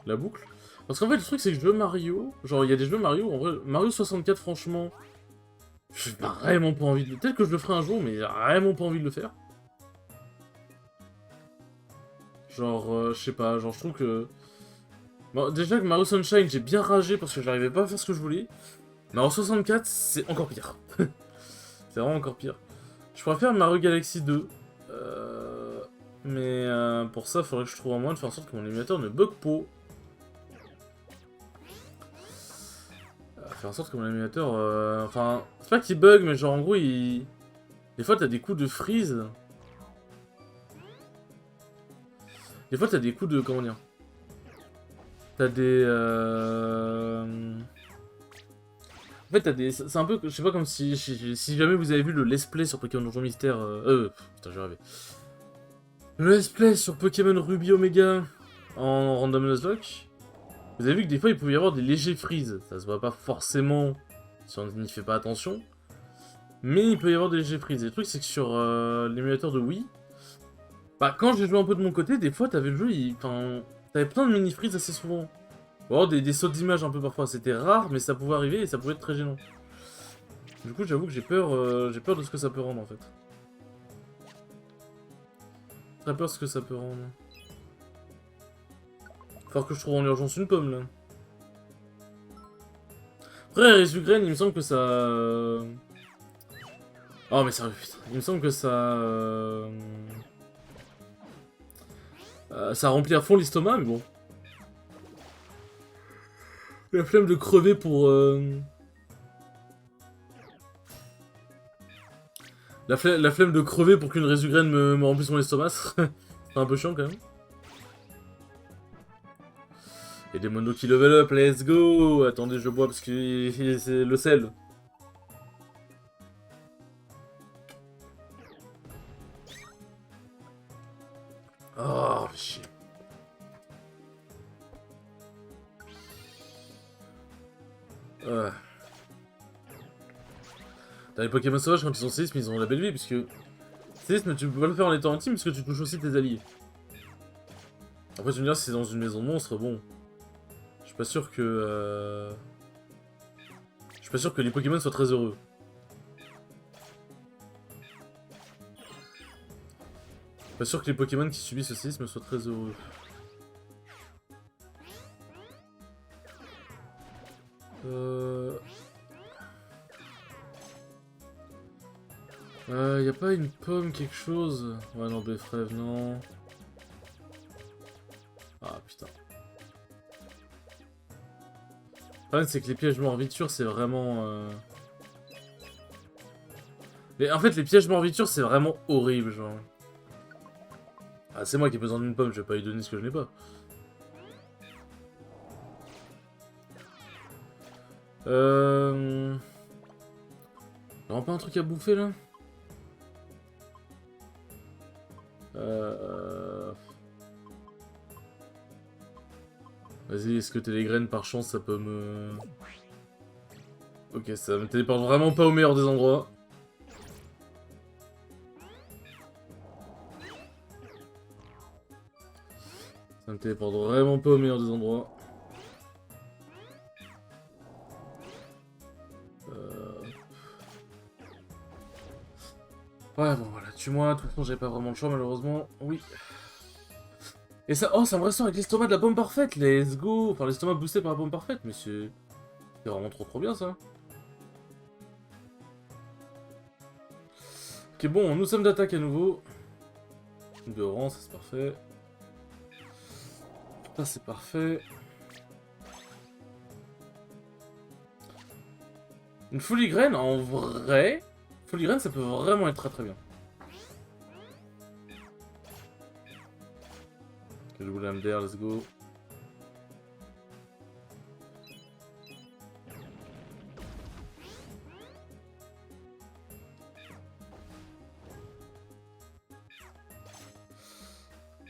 la boucle. Parce qu'en fait, le truc, c'est que je veux Mario... Genre, il y a des jeux Mario, en vrai... Mario 64, franchement... J'ai vraiment pas envie de... Peut-être que je le ferai un jour, mais j'ai vraiment pas envie de le faire. Genre, je sais pas, genre, je trouve que... Bon, déjà que Mario Sunshine, j'ai bien ragé parce que j'arrivais pas à faire ce que je voulais. Mario 64, c'est encore pire. C'est vraiment encore pire. Je pourrais faire Mario Galaxy 2. Mais pour ça, il faudrait que je trouve un moyen de faire en sorte que mon émulateur ne bug pas. Faire en sorte que mon émulateur... Enfin, c'est pas qu'il bug, mais genre en gros, il... Des fois, t'as des coups de freeze. Des fois, t'as des coups de... Comment dire? T'as des... En fait, t'as des... C'est un peu... Je sais pas, comme si jamais vous avez vu le let's play sur Pokémon Donjon Mystère... Putain, j'ai rêvé. Le let's play sur Pokémon Ruby Omega en Random Nuzlocke. Vous avez vu que des fois, il pouvait y avoir des légers freeze. Ça se voit pas forcément si on n'y fait pas attention. Mais il peut y avoir des légers freeze. Et le truc, c'est que sur l'émulateur de Wii, bah, quand j'ai joué un peu de mon côté, des fois, t'avais le jeu, enfin, t'avais plein de mini-freeze assez souvent. Ou alors des sauts d'image un peu parfois. C'était rare, mais ça pouvait arriver et ça pouvait être très gênant. Du coup, j'avoue que j'ai peur de ce que ça peut rendre, en fait. Très peur de ce que ça peut rendre. Faut que je trouve en urgence une pomme, là. Après, Resugrain, il me semble que ça... Oh, mais sérieux, putain. Il me semble que ça... ça remplit à fond l'estomac, mais bon. La flemme de crever pour... La flemme de crever pour qu'une Resugraine me remplisse mon estomac, c'est un peu chiant, quand même. Et des monos qui level up, let's go. Attendez, je bois parce que c'est le sel. Oh, chier. T'as les Pokémon sauvages, quand ils sont séismes, ils ont la belle vie, puisque... Séisme, tu peux pas le faire en étant intime, parce que tu touches aussi tes alliés. Après, tu me diras, si c'est dans une maison de monstres, bon... Je suis pas sûr que... Je suis pas sûr que les Pokémon soient très heureux. Je suis pas sûr que les Pokémon qui subissent ce séisme soient très heureux. Y a pas une pomme, quelque chose? Ouais, non, Beffrève, non. Ah, putain. Le problème, c'est que les pièges morbitures, c'est vraiment... Mais en fait, les pièges morbitures, c'est vraiment horrible, genre. Ah, c'est moi qui ai besoin d'une pomme, je vais pas lui donner ce que je n'ai pas. Y'aura pas un truc à bouffer, là? Vas-y, est-ce que t'as les graines par chance, ça peut me... Ok, ça me téléporte vraiment pas au meilleur des endroits. Ça me téléporte vraiment pas au meilleur des endroits. Ouais, bon, voilà, tue-moi. De toute façon, j'avais pas vraiment le choix, malheureusement. Oui. Et ça... Oh, ça me ressort avec l'estomac de la pomme parfaite. Let's go. Enfin, l'estomac boosté par la pomme parfaite, mais c'est... C'est vraiment trop bien, ça. Ok, bon, nous sommes d'attaque à nouveau. De rang, ça c'est parfait. Ça c'est parfait. Une foligraine, en vrai... Foligraine, ça peut vraiment être très bien. Ok, je voulais MDR, let's go.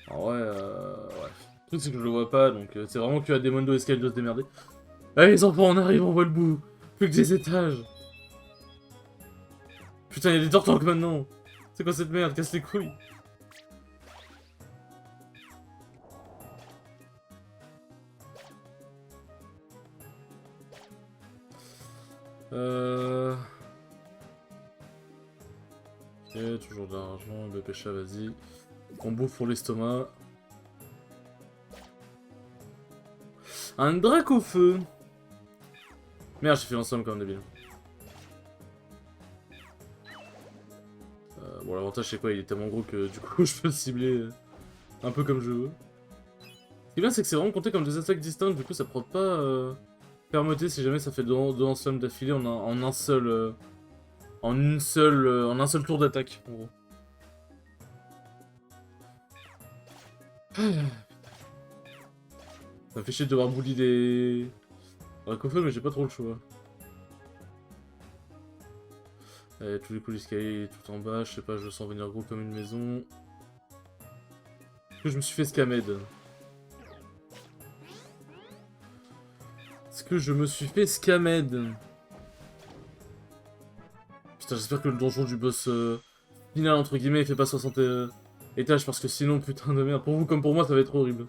En vrai, ouais. Le truc c'est que je le vois pas, donc c'est vraiment que Ademondo et Sky doivent se démerder. Allez les enfants, on arrive, on voit le bout. Plus que des étages. Putain, y'a des tortanks maintenant. C'est quoi cette merde? Casse les couilles. Ok, toujours de l'argent, Bépécha, vas-y. On bouffe pour l'estomac. Un drac au feu. Merde, j'ai fait l'ensemble comme débile. Bon, l'avantage c'est quoi? Il est tellement gros que du coup je peux le cibler un peu comme je veux. Ce qui est bien, c'est que c'est vraiment compté comme des attaques distinctes, du coup ça prend pas fermeté si jamais ça fait deux ensembles d'affilée en un seul. En un seul tour d'attaque, en gros. Ça me fait chier de devoir bully des... Racophones, mais j'ai pas trop le choix. Allez, tous les coups l'escalier tout en bas, je sais pas, je sens venir gros comme une maison. Est-ce que je me suis fait scamed? Est-ce que je me suis fait scamed? Putain, j'espère que le donjon du boss final, entre guillemets, il fait pas 60 étages, parce que sinon, putain de merde, pour vous comme pour moi, ça va être horrible.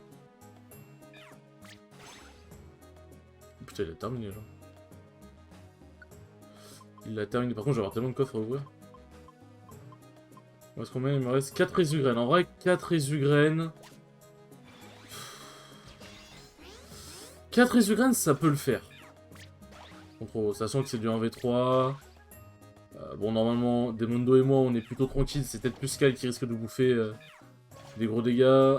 Putain, il a terminé, genre. Il l'a terminé. Par contre, je vais avoir tellement de coffres à ouvrir. Où est-ce qu'on met? Il me reste 4 résugraines. En vrai, 4 résugraines. 4 résugraines, ça peut le faire. Contre, sachant que c'est du 1v3. Bon, normalement, Demondo et moi, on est plutôt tranquille. C'est peut-être plus Sky qui risque de bouffer des gros dégâts.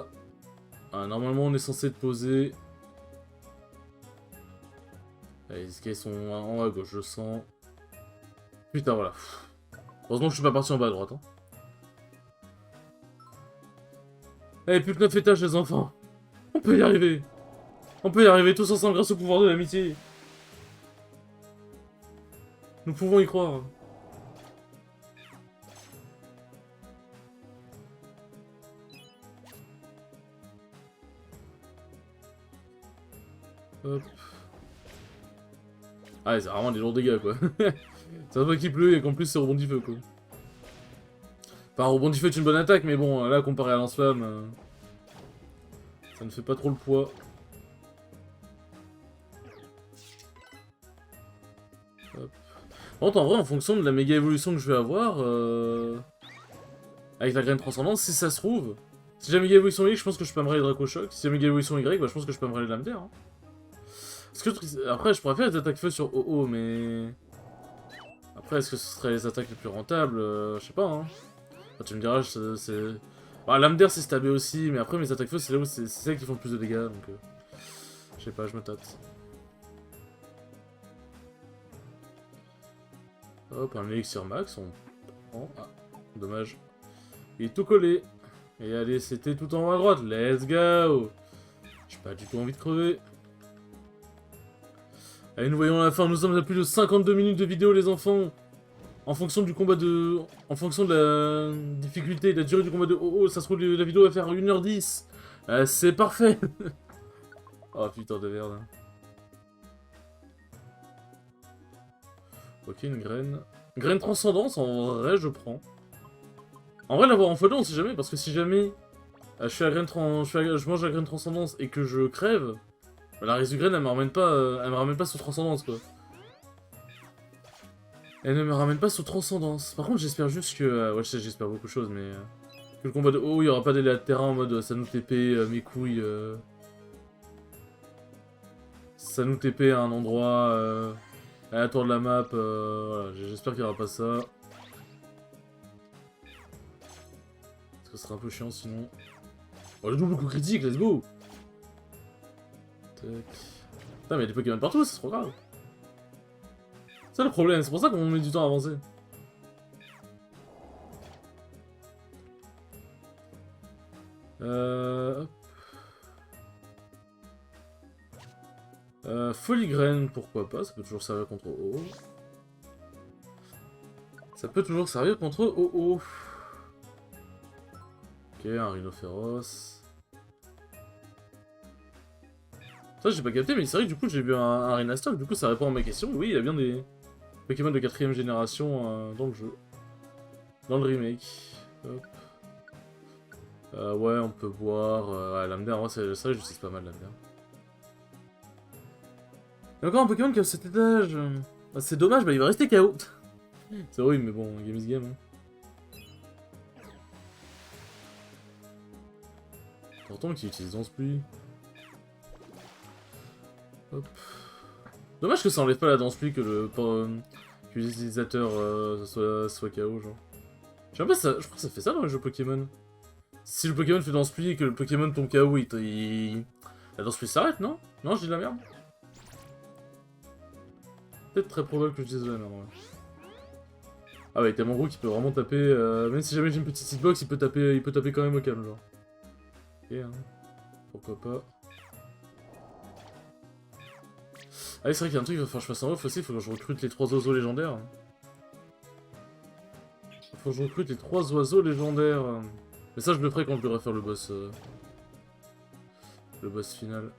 Normalement, on est censé être posé. Allez, les Sky sont en haut à gauche, je sens. Putain, voilà. Heureusement que je suis pas parti en bas à droite. Hein. Allez, plus que 9 étages, les enfants. On peut y arriver. On peut y arriver tous ensemble grâce au pouvoir de l'amitié. Nous pouvons y croire. Hop. Ah, c'est vraiment des lourds dégâts, quoi. Ça va qu'il pleut et qu'en plus c'est rebond du feu, quoi. Enfin, rebond du feu est une bonne attaque, mais bon, là, comparé à lance-flamme, ça ne fait pas trop le poids. Hop. Par contre, en vrai, en fonction de la méga évolution que je vais avoir, avec la graine transcendance, si ça se trouve, si j'ai la méga évolution X, je pense que je peux me râler Draco Choc. Si j'ai la méga évolution Y, bah, je pense que je peux me râler Lame Terre. Hein. Parce que, après, je pourrais faire les attaques feu sur OO, mais... Après, est-ce que ce serait les attaques les plus rentables? Je sais pas, hein. Enfin, tu me diras, c'est... Bah, Lame d'air, c'est stabé aussi, mais après, mes attaques feu, c'est là où c'est celles qui font le plus de dégâts, donc... je sais pas, je me tâte. Hop, un élixir max, on prend... Ah, dommage. Il est tout collé. Et allez, c'était tout en haut à droite, let's go. J'ai pas du tout envie de crever. Allez, nous voyons la fin, nous sommes à plus de 52 minutes de vidéo, les enfants. En fonction du combat de... En fonction de la difficulté et de la durée du combat de OO, ça se trouve, la vidéo va faire 1h10. C'est parfait. Oh putain de merde. Ok, une graine. Graine transcendance, en vrai, je prends. En vrai, l'avoir en x2, on sait jamais, parce que si jamais je fais la graine je mange la graine transcendance et que je crève, la résugraine, elle me ramène pas sous transcendance, quoi. Elle ne me ramène pas sous transcendance. Par contre, j'espère juste que... ouais, je sais, j'espère beaucoup de choses, mais... que le combat de haut, il n'y aura pas d'aléas de terrain en mode ça nous TP mes couilles... ça nous TP à un endroit... à la tour de la map... voilà, j'espère qu'il n'y aura pas ça. Ce serait un peu chiant, sinon... Oh, le double coup critique, let's go. Tac... Putain, mais il y a des Pokémon partout, c'est trop grave. C'est le problème, c'est pour ça qu'on met du temps à avancer. Foligraine, pourquoi pas, ça peut toujours servir contre OO. Ça peut toujours servir contre OO. Ok, un rhinocéros. Ça, j'ai pas capté, mais c'est vrai que du coup, j'ai vu un Rhinastock, du coup, ça répond à ma question. Oui, il y a bien des Pokémon de 4ème génération dans le jeu. Dans le remake. Hop. Ouais, on peut voir... ouais, Lame d'air, en vrai, c'est vrai que j'utilise pas mal Lame d'air. Il y a encore un Pokémon qui a cet étage. Bah, c'est dommage, bah il va rester KO. C'est horrible, mais bon, game is game. Hein. Pourtant qu'il utilise Danse Pluie. Hop. Dommage que ça enlève pas la Danse Pluie, que l'utilisateur soit KO, genre. Je sais pas, je crois que ça fait ça dans les jeux Pokémon. Si le Pokémon fait Danse Pluie et que le Pokémon tombe KO, la Danse Pluie s'arrête, non? Non, je dis de la merde. Peut-être très probable que je dise de la merde, ouais. Ah ouais, il est tellement gros qu'il peut vraiment taper... même si jamais j'ai une petite hitbox, il peut taper quand même au calme, genre. Ok, hein. Pourquoi pas. Ah oui, c'est vrai qu'il y a un truc qu'il va falloir que je fasse en off aussi, il faut que je recrute les 3 oiseaux légendaires. Il faut que je recrute les 3 oiseaux légendaires. Mais ça, je le ferai quand je devrais faire le boss final.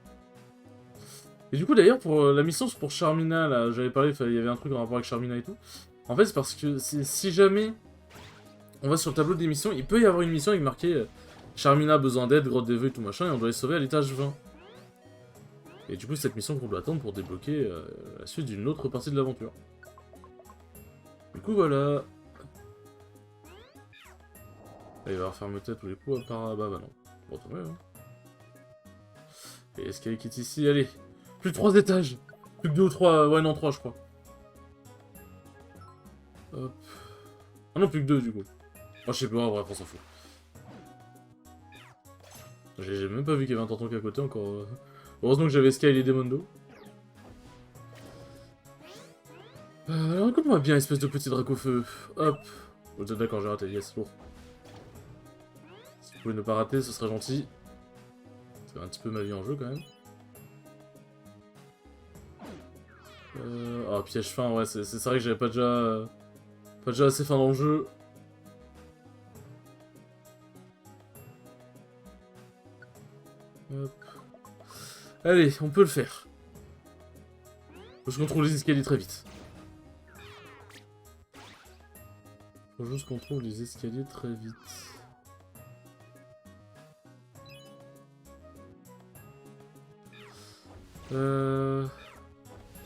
Et du coup, d'ailleurs, pour la mission pour Charmina, là, j'avais parlé, il y avait un truc en rapport avec Charmina et tout. En fait, c'est parce que si jamais on va sur le tableau des missions, il peut y avoir une mission avec marqué Charmina besoin d'aide, grotte des vœux et tout machin, et on doit les sauver à l'étage 20. Et du coup, c'est cette mission qu'on doit attendre pour débloquer la suite d'une autre partie de l'aventure. Du coup, voilà. Là, il va refermer peut-être tous les coups à part... Bah non. Bon, tant mieux, hein. Et escalier qui est ici, allez. Plus de 3 étages. Plus que 2 ou 3, ouais non 3 je crois. Hop. Ah non, plus que 2 du coup. Moi je sais pas, bref, on s'en fout. J'ai même pas vu qu'il y avait un tonton à côté encore. Heureusement que j'avais Sky et Demondo. Alors écoute-moi bien, espèce de petit dracofeu. Hop. Vous êtes d'accord, j'ai raté, yes, lourd. Si vous pouvez ne pas rater, ce serait gentil. C'est un petit peu ma vie en jeu quand même. Ah, piège fin, ouais, c'est vrai que j'avais pas déjà assez fin dans le jeu. Hop. Allez, on peut le faire. Faut que je contrôle les escaliers très vite. Faut juste qu'on trouve les escaliers très vite.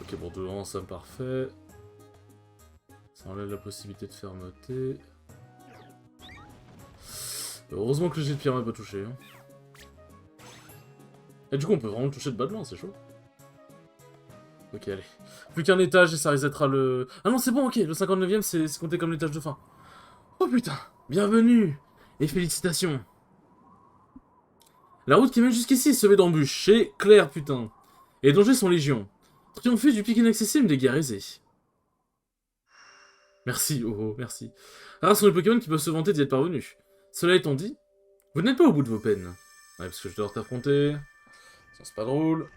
Ok, bon, devant, ça parfait. Ça enlève la possibilité de faire noter. Heureusement que le jet de pierre m'a pas touché. Hein. Et du coup, on peut vraiment le toucher de bas de loin, c'est chaud. Ok, allez. Plus qu'un étage et ça resettera le... Ah non, c'est bon, ok, le 59ème, c'est compté comme l'étage de fin. Oh putain, bienvenue et félicitations. La route qui mène jusqu'ici est semée d'embûches, c'est clair, putain. Et les dangers sont légion. Triompher du pic inaccessible des guerres aisées. Merci, oh oh, merci. Rares sont les Pokémon qui peuvent se vanter d'y être parvenus. Cela étant dit, vous n'êtes pas au bout de vos peines. Ouais, parce que je dois t'affronter. Ça, c'est pas drôle.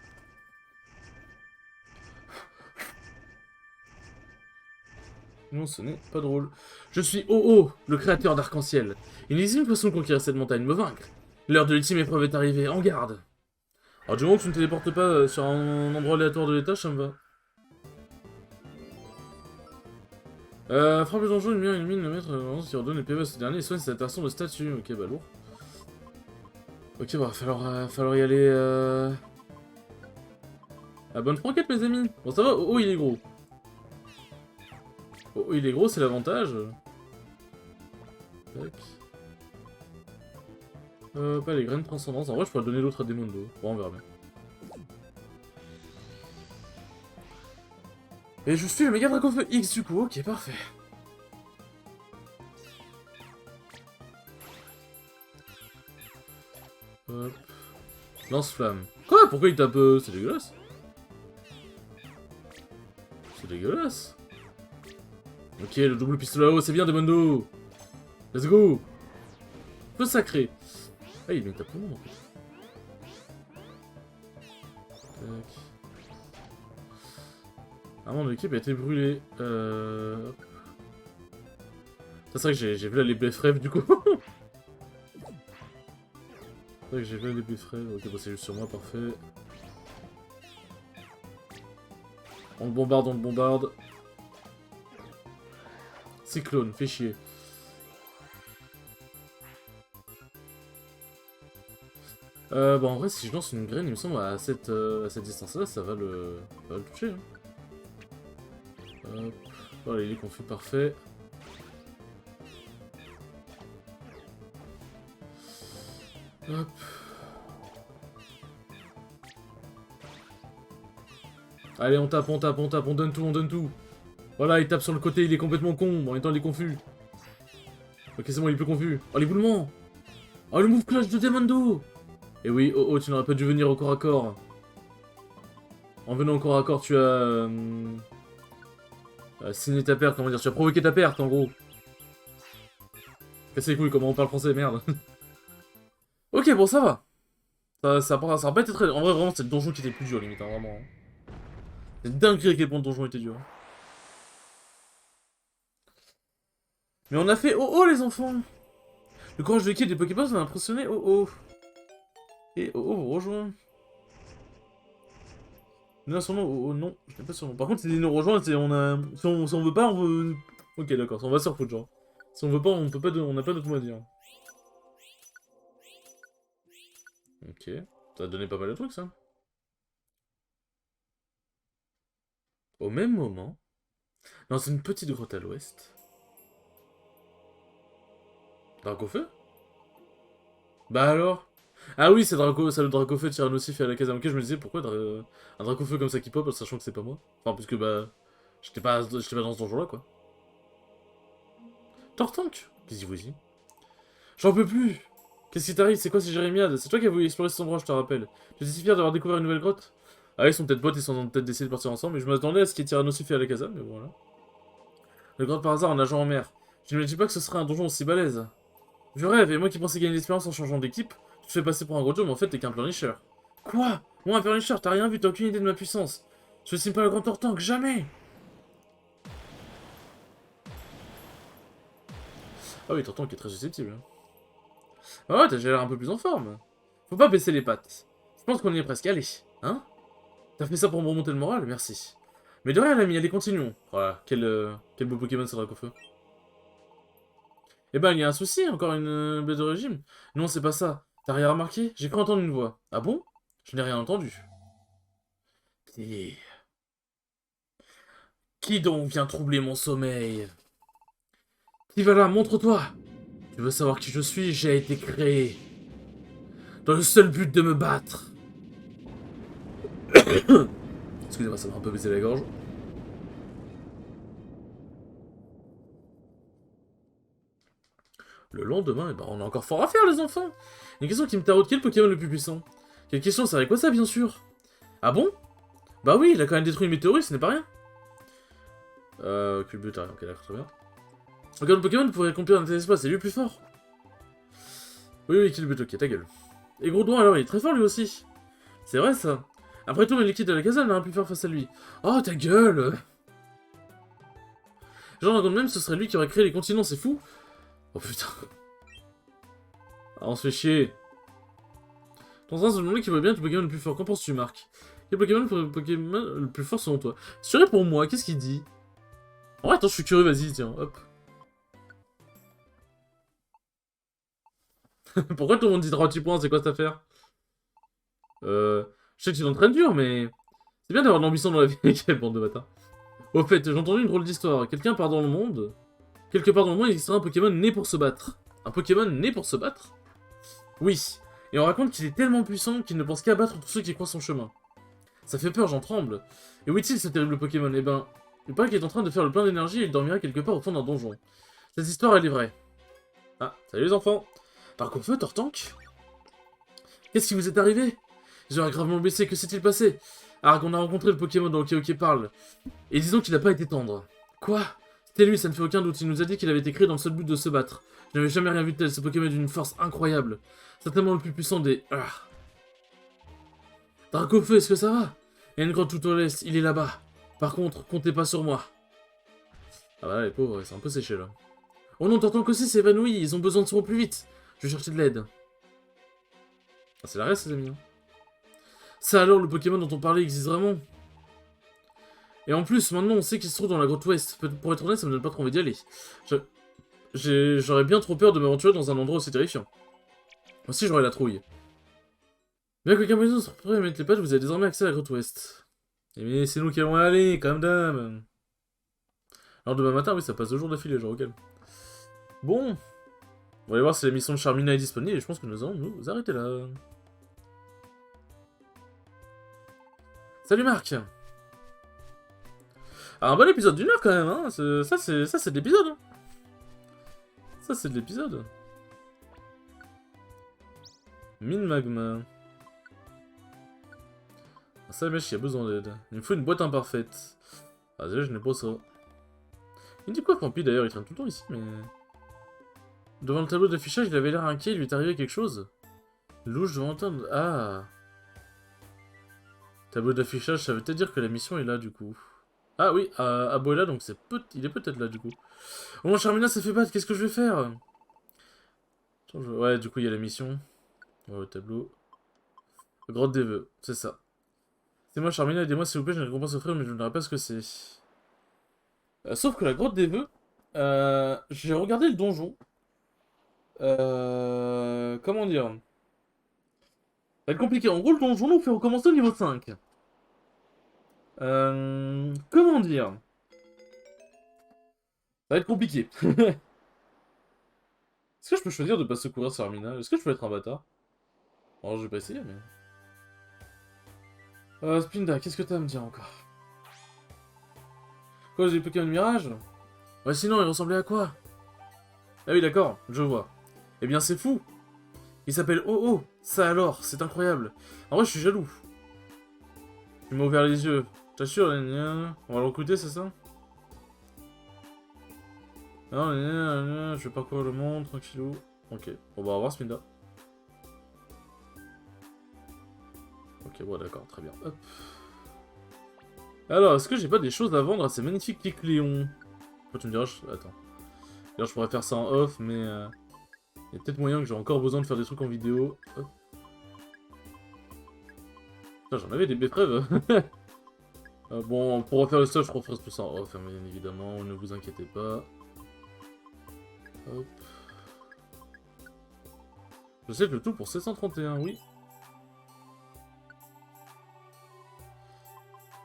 Non, ce n'est pas drôle. Je suis Oh-Oh, le créateur d'Arc-en-Ciel. Il n'existe qu'une façon de conquérir cette montagne, me vaincre. L'heure de l'ultime épreuve est arrivée, en garde. Alors du moment que tu ne téléportes pas sur un endroit aléatoire de l'étage, ça me va. Frappe le donjon, une lumière illumine le maître, qui redonne les PV à ce dernier et soigne cette version de statue. Ok, bah lourd. Ok, bah falloir y aller... Ah, bonne franquette, mes amis. Bon, ça va, Oh, il est gros. Oh, il est gros, c'est l'avantage. Tac. Pas les graines de transcendance. En vrai, je pourrais donner l'autre à Demondo. Bon, on verra bien. Et je suis le méga Dracofeu X du coup, ok, parfait. Hop. Lance-flamme. Quoi? Pourquoi il tape c'est dégueulasse. C'est dégueulasse. Ok, le double pistolet à eau, c'est bien, Demondo. Let's go. Feu sacré. Ah, il met tape tout le monde, en fait. Tac. Ah, mon équipe a été brûlée. C'est vrai que j'ai vu là les Beffrèves du coup. C'est vrai que j'ai vu là les Beffrèves. Ok, bah c'est juste sur moi, parfait. On le bombarde, on le bombarde. Cyclone, fait chier. Bon, en vrai, si je lance une graine, il me semble, à cette distance-là, ça va le toucher. Hein. Hop. Oh, il est confus, parfait. Hop. Allez, on tape, on tape, on tape, on donne tout, on donne tout. Voilà, il tape sur le côté, il est complètement con, en même temps il est confus. Ok, c'est bon, il est plus confus. Oh, l'éboulement. Oh, le move clutch de Demondo. Et oui, oh, tu n'aurais pas dû venir au corps à corps. En venant au corps à corps, tu as... signé ta perte, comment dire, tu as provoqué ta perte, en gros. Cassez les couilles, comment on parle français, merde. Ok, bon, ça va. Ça va pas été très... En vrai, vraiment, c'est le donjon qui était plus dur, limite, hein, vraiment. C'est dingue à quel point le donjon était dur. Mais on a fait oh les enfants. Le courage de l'équipe des Pokéballs m'a impressionné Et vous rejoint. Non, son nom, non, je n'ai pas son nom. Par contre, il nous rejoint, si on veut pas, on veut Ok, d'accord, on va se foutre, genre. Si on veut pas, on peut pas, on n'a pas d'autre mot à dire. Ok, ça a donné pas mal de trucs, ça. Au même moment, dans une petite grotte à l'ouest... Dracofeu? Bah alors? Ah oui, c'est le Dracofeu de Tyrannosif et à la Kazam. Ok, je me disais, pourquoi un Dracofeu comme ça qui pop, sachant que c'est pas moi? Enfin, puisque bah... J'étais pas dans ce donjon-là, quoi. Tortank? Qu'est-ce qu'il vous dit? J'en peux plus! Qu'est-ce qui t'arrive? C'est quoi ces jérémiades? C'est toi qui as voulu explorer cet endroit, je te rappelle. Je suis si fier d'avoir découvert une nouvelle grotte. Ah, ils sont peut-être potes, ils sont peut-être décidés de partir ensemble, mais je m'attendais à ce qu'il y ait Tyrannosif et à la Kazam, mais voilà. Le grotte par hasard en nageant en mer. Je ne me dis pas que ce serait un donjon aussi balèze. Je rêve, et moi qui pensais gagner de l'expérience en changeant d'équipe, tu te fais passer pour un gros job, mais en fait t'es qu'un pleurnicher. Quoi? Moi un pleurnicher, t'as rien vu, t'as aucune idée de ma puissance. Je signe pas le grand Tortank, jamais! Ah oui, Tortank est très susceptible. Ah ouais, t'as déjà l'air un peu plus en forme. Faut pas baisser les pattes. Je pense qu'on y est presque allé, hein? T'as fait ça pour me remonter le moral, merci. Mais de rien l'ami, allez continuons. Voilà, quel beau Pokémon ce Dracofeu. Eh ben, il y a un souci, encore une baisse de régime. Non, c'est pas ça. T'as rien remarqué? J'ai cru entendre une voix. Ah bon? Je n'ai rien entendu. Et... Qui donc vient troubler mon sommeil? Qui va là, montre-toi! Tu veux savoir qui je suis? J'ai été créé dans le seul but de me battre. Excusez-moi, ça m'a un peu baisé la gorge. Le lendemain, eh ben, on a encore fort à faire, les enfants. Une question qui me taraude, quel Pokémon le plus puissant? Quelle question, c'est avec quoi ça, bien sûr? Ah bon? Bah oui, il a quand même détruit une météorite, ce n'est pas rien. Culbutar, ok, d'accord, très bien. Regarde le Pokémon pourrait accomplir un tel espace, c'est lui le plus fort. Oui, oui, Culbut, ok, ta gueule. Et Groudon, alors, il est très fort lui aussi. C'est vrai ça. Après tout, le liquide de la caserne n'a rien pu faire face à lui. Oh, ta gueule! J'en raconte même, ce serait lui qui aurait créé les continents, c'est fou! Oh putain. Ah, on se fait chier. Ton train se demander qui voit bien le Pokémon le plus fort. Qu'en penses-tu, Marc? Quel Pokémon le plus fort selon toi? C'est vrai pour moi, qu'est-ce qu'il dit? En vrai, attends, je suis curieux, vas-y, tiens, hop. Pourquoi tout le monde dit 38 points, c'est quoi cette affaire? Je sais que tu t'entraînes dur, mais... C'est bien d'avoir de l'ambition dans la vie, quelle bande de bâtards. Au fait, j'ai entendu une drôle d'histoire. Quelqu'un part dans le monde... Quelque part dans le monde, il existera un Pokémon né pour se battre. Un Pokémon né pour se battre? Oui. Et on raconte qu'il est tellement puissant qu'il ne pense qu'à battre tous ceux qui croisent son chemin. Ça fait peur, j'en tremble. Et où est-il ce terrible Pokémon? Eh ben, il paraît qu'il est en train de faire le plein d'énergie et il dormira quelque part au fond d'un donjon. Cette histoire, elle est vraie. Ah, salut les enfants. Dracofeu, Tortank? Qu'est-ce qui vous est arrivé? J'aurais gravement blessé, que s'est-il passé? Ah, qu'on a rencontré le Pokémon dont Ok parle. Et disons qu'il n'a pas été tendre. Quoi? C'était lui, ça ne fait aucun doute. Il nous a dit qu'il avait été créé dans le seul but de se battre. Je n'avais jamais rien vu de tel. Ce Pokémon est d'une force incroyable. Certainement le plus puissant des... Ah. Dracofeu, est-ce que ça va? Il y a une grotte tout au l'est, il est là-bas. Par contre, comptez pas sur moi. Ah bah là, les pauvres, c'est un peu séché là. Oh non, Tortank aussi s'est évanoui, ils ont besoin de se plus vite. Je vais chercher de l'aide. Ah, c'est la reste, les amis. Hein. Ça alors, le Pokémon dont on parlait existe vraiment? Et en plus, maintenant, on sait qu'il se trouve dans la grotte ouest. Pour être honnête, ça me donne pas trop envie d'y aller. J'aurais bien trop peur de m'aventurer dans un endroit aussi terrifiant. Moi aussi, j'aurais la trouille. Bien que Cameroun soit prêt à mettre les pattes, vous avez désormais accès à la grotte ouest. Eh mais c'est nous qui allons y aller, comme d'hab. Alors demain matin, oui, ça passe 2 jours d'affilée, genre au calme. Bon. On va aller voir si la mission de Charmina est disponible, et je pense que nous allons nous arrêter là. Salut Marc. Alors un bon épisode d'1 heure quand même, hein. Ça c'est de l'épisode. Hein. Ça c'est de l'épisode. Mine magma. Ça mèche qui a besoin d'aide. Il me faut une boîte imparfaite. Ah déjà je n'ai pas ça. Il me dit quoi Campy d'ailleurs, il traîne tout le temps ici, mais... Devant le tableau d'affichage, il avait l'air inquiet, il lui est arrivé quelque chose. Louche devant entendre... Ah. Tableau d'affichage, ça veut peut-être dire que la mission est là du coup. Ah oui, Abo est là, donc il est peut-être là du coup. Oh mon Charmina, ça fait battre, qu'est-ce que je vais faire? Attends, ouais, du coup il y a la mission. Ouais, au tableau. Grotte des vœux, c'est ça. C'est moi Charmina, aidez-moi s'il vous plaît, j'ai une récompense à offrir, mais je ne dirai pas ce que c'est. Sauf que la grotte des vœux J'ai regardé le donjon. Comment dire? Ça va être compliqué. En gros, le donjon nous fait recommencer au niveau 5. Comment dire? Ça va être compliqué. Est-ce que je peux choisir de pas secourir Sarmina? Est-ce que je peux être un bâtard? Oh, je vais pas essayer, mais... Spinda, qu'est-ce que t'as à me dire encore? Quoi, j'ai Pokémon Mirage? Ouais, sinon, il ressemblait à quoi? Ah oui, d'accord, je vois. Eh bien, c'est fou! Il s'appelle Oh-Oh! Ça alors, c'est incroyable! En vrai, je suis jaloux. Tu m'as ouvert les yeux. T'assures, les gna. On va le recruter, c'est ça? Non, je vais parcourir le monde, tranquillou. Ok, bon, bah, on va voir Spinda. Ok, bon, d'accord, très bien. Hop. Alors, est-ce que j'ai pas des choses à vendre à ces magnifiques petits Léons? Tu me diras, attends. D'ailleurs, je pourrais faire ça en off, mais... il y a peut-être moyen que j'ai encore besoin de faire des trucs en vidéo. Hop. Putain, j'en avais des betteraves. Bon, pour refaire le stuff, je referai tout ça en off, hein, bien évidemment, ne vous inquiétez pas. Hop. Je sais que le tout pour 731, oui.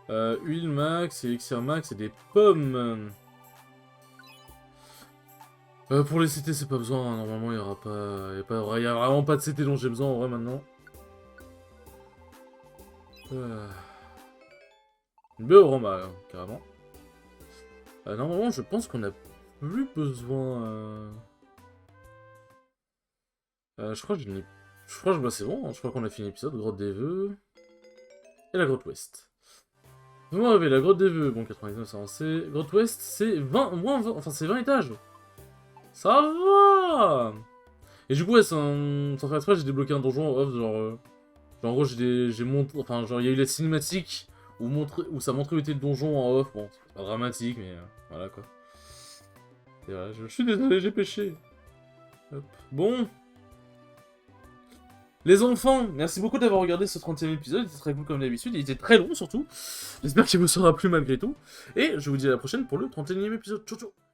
Huile max, élixir max et des pommes. Pour les CT, c'est pas besoin, hein. Normalement, il y aura pas... Il y a vraiment pas de CT dont j'ai besoin, en vrai, maintenant. Une Béorama, hein, carrément. Normalement, je pense qu'on a plus besoin... je crois que bah, c'est bon, hein. Je crois qu'on a fini l'épisode. Grotte des vœux. Et la grotte ouest. Vous m'avez la grotte des vœux. Bon, 99, c'est avancé. Grotte ouest, c'est 20, moins 20, enfin, c'est 20 étages. Ça va. Et du coup, ouais, sans faire exprès, j'ai débloqué un donjon off, genre en gros, j'ai montré... Enfin, genre, il y a eu la cinématique où ça montrait où était le donjon en off. Bon, c'est pas dramatique, mais voilà, quoi. Et voilà, je suis désolé, j'ai péché. Hop. Bon. Les enfants, merci beaucoup d'avoir regardé ce 30e épisode, il était très cool comme d'habitude, il était très long surtout. J'espère qu'il vous sera plu malgré tout. Et je vous dis à la prochaine pour le 31e épisode. Ciao ciao.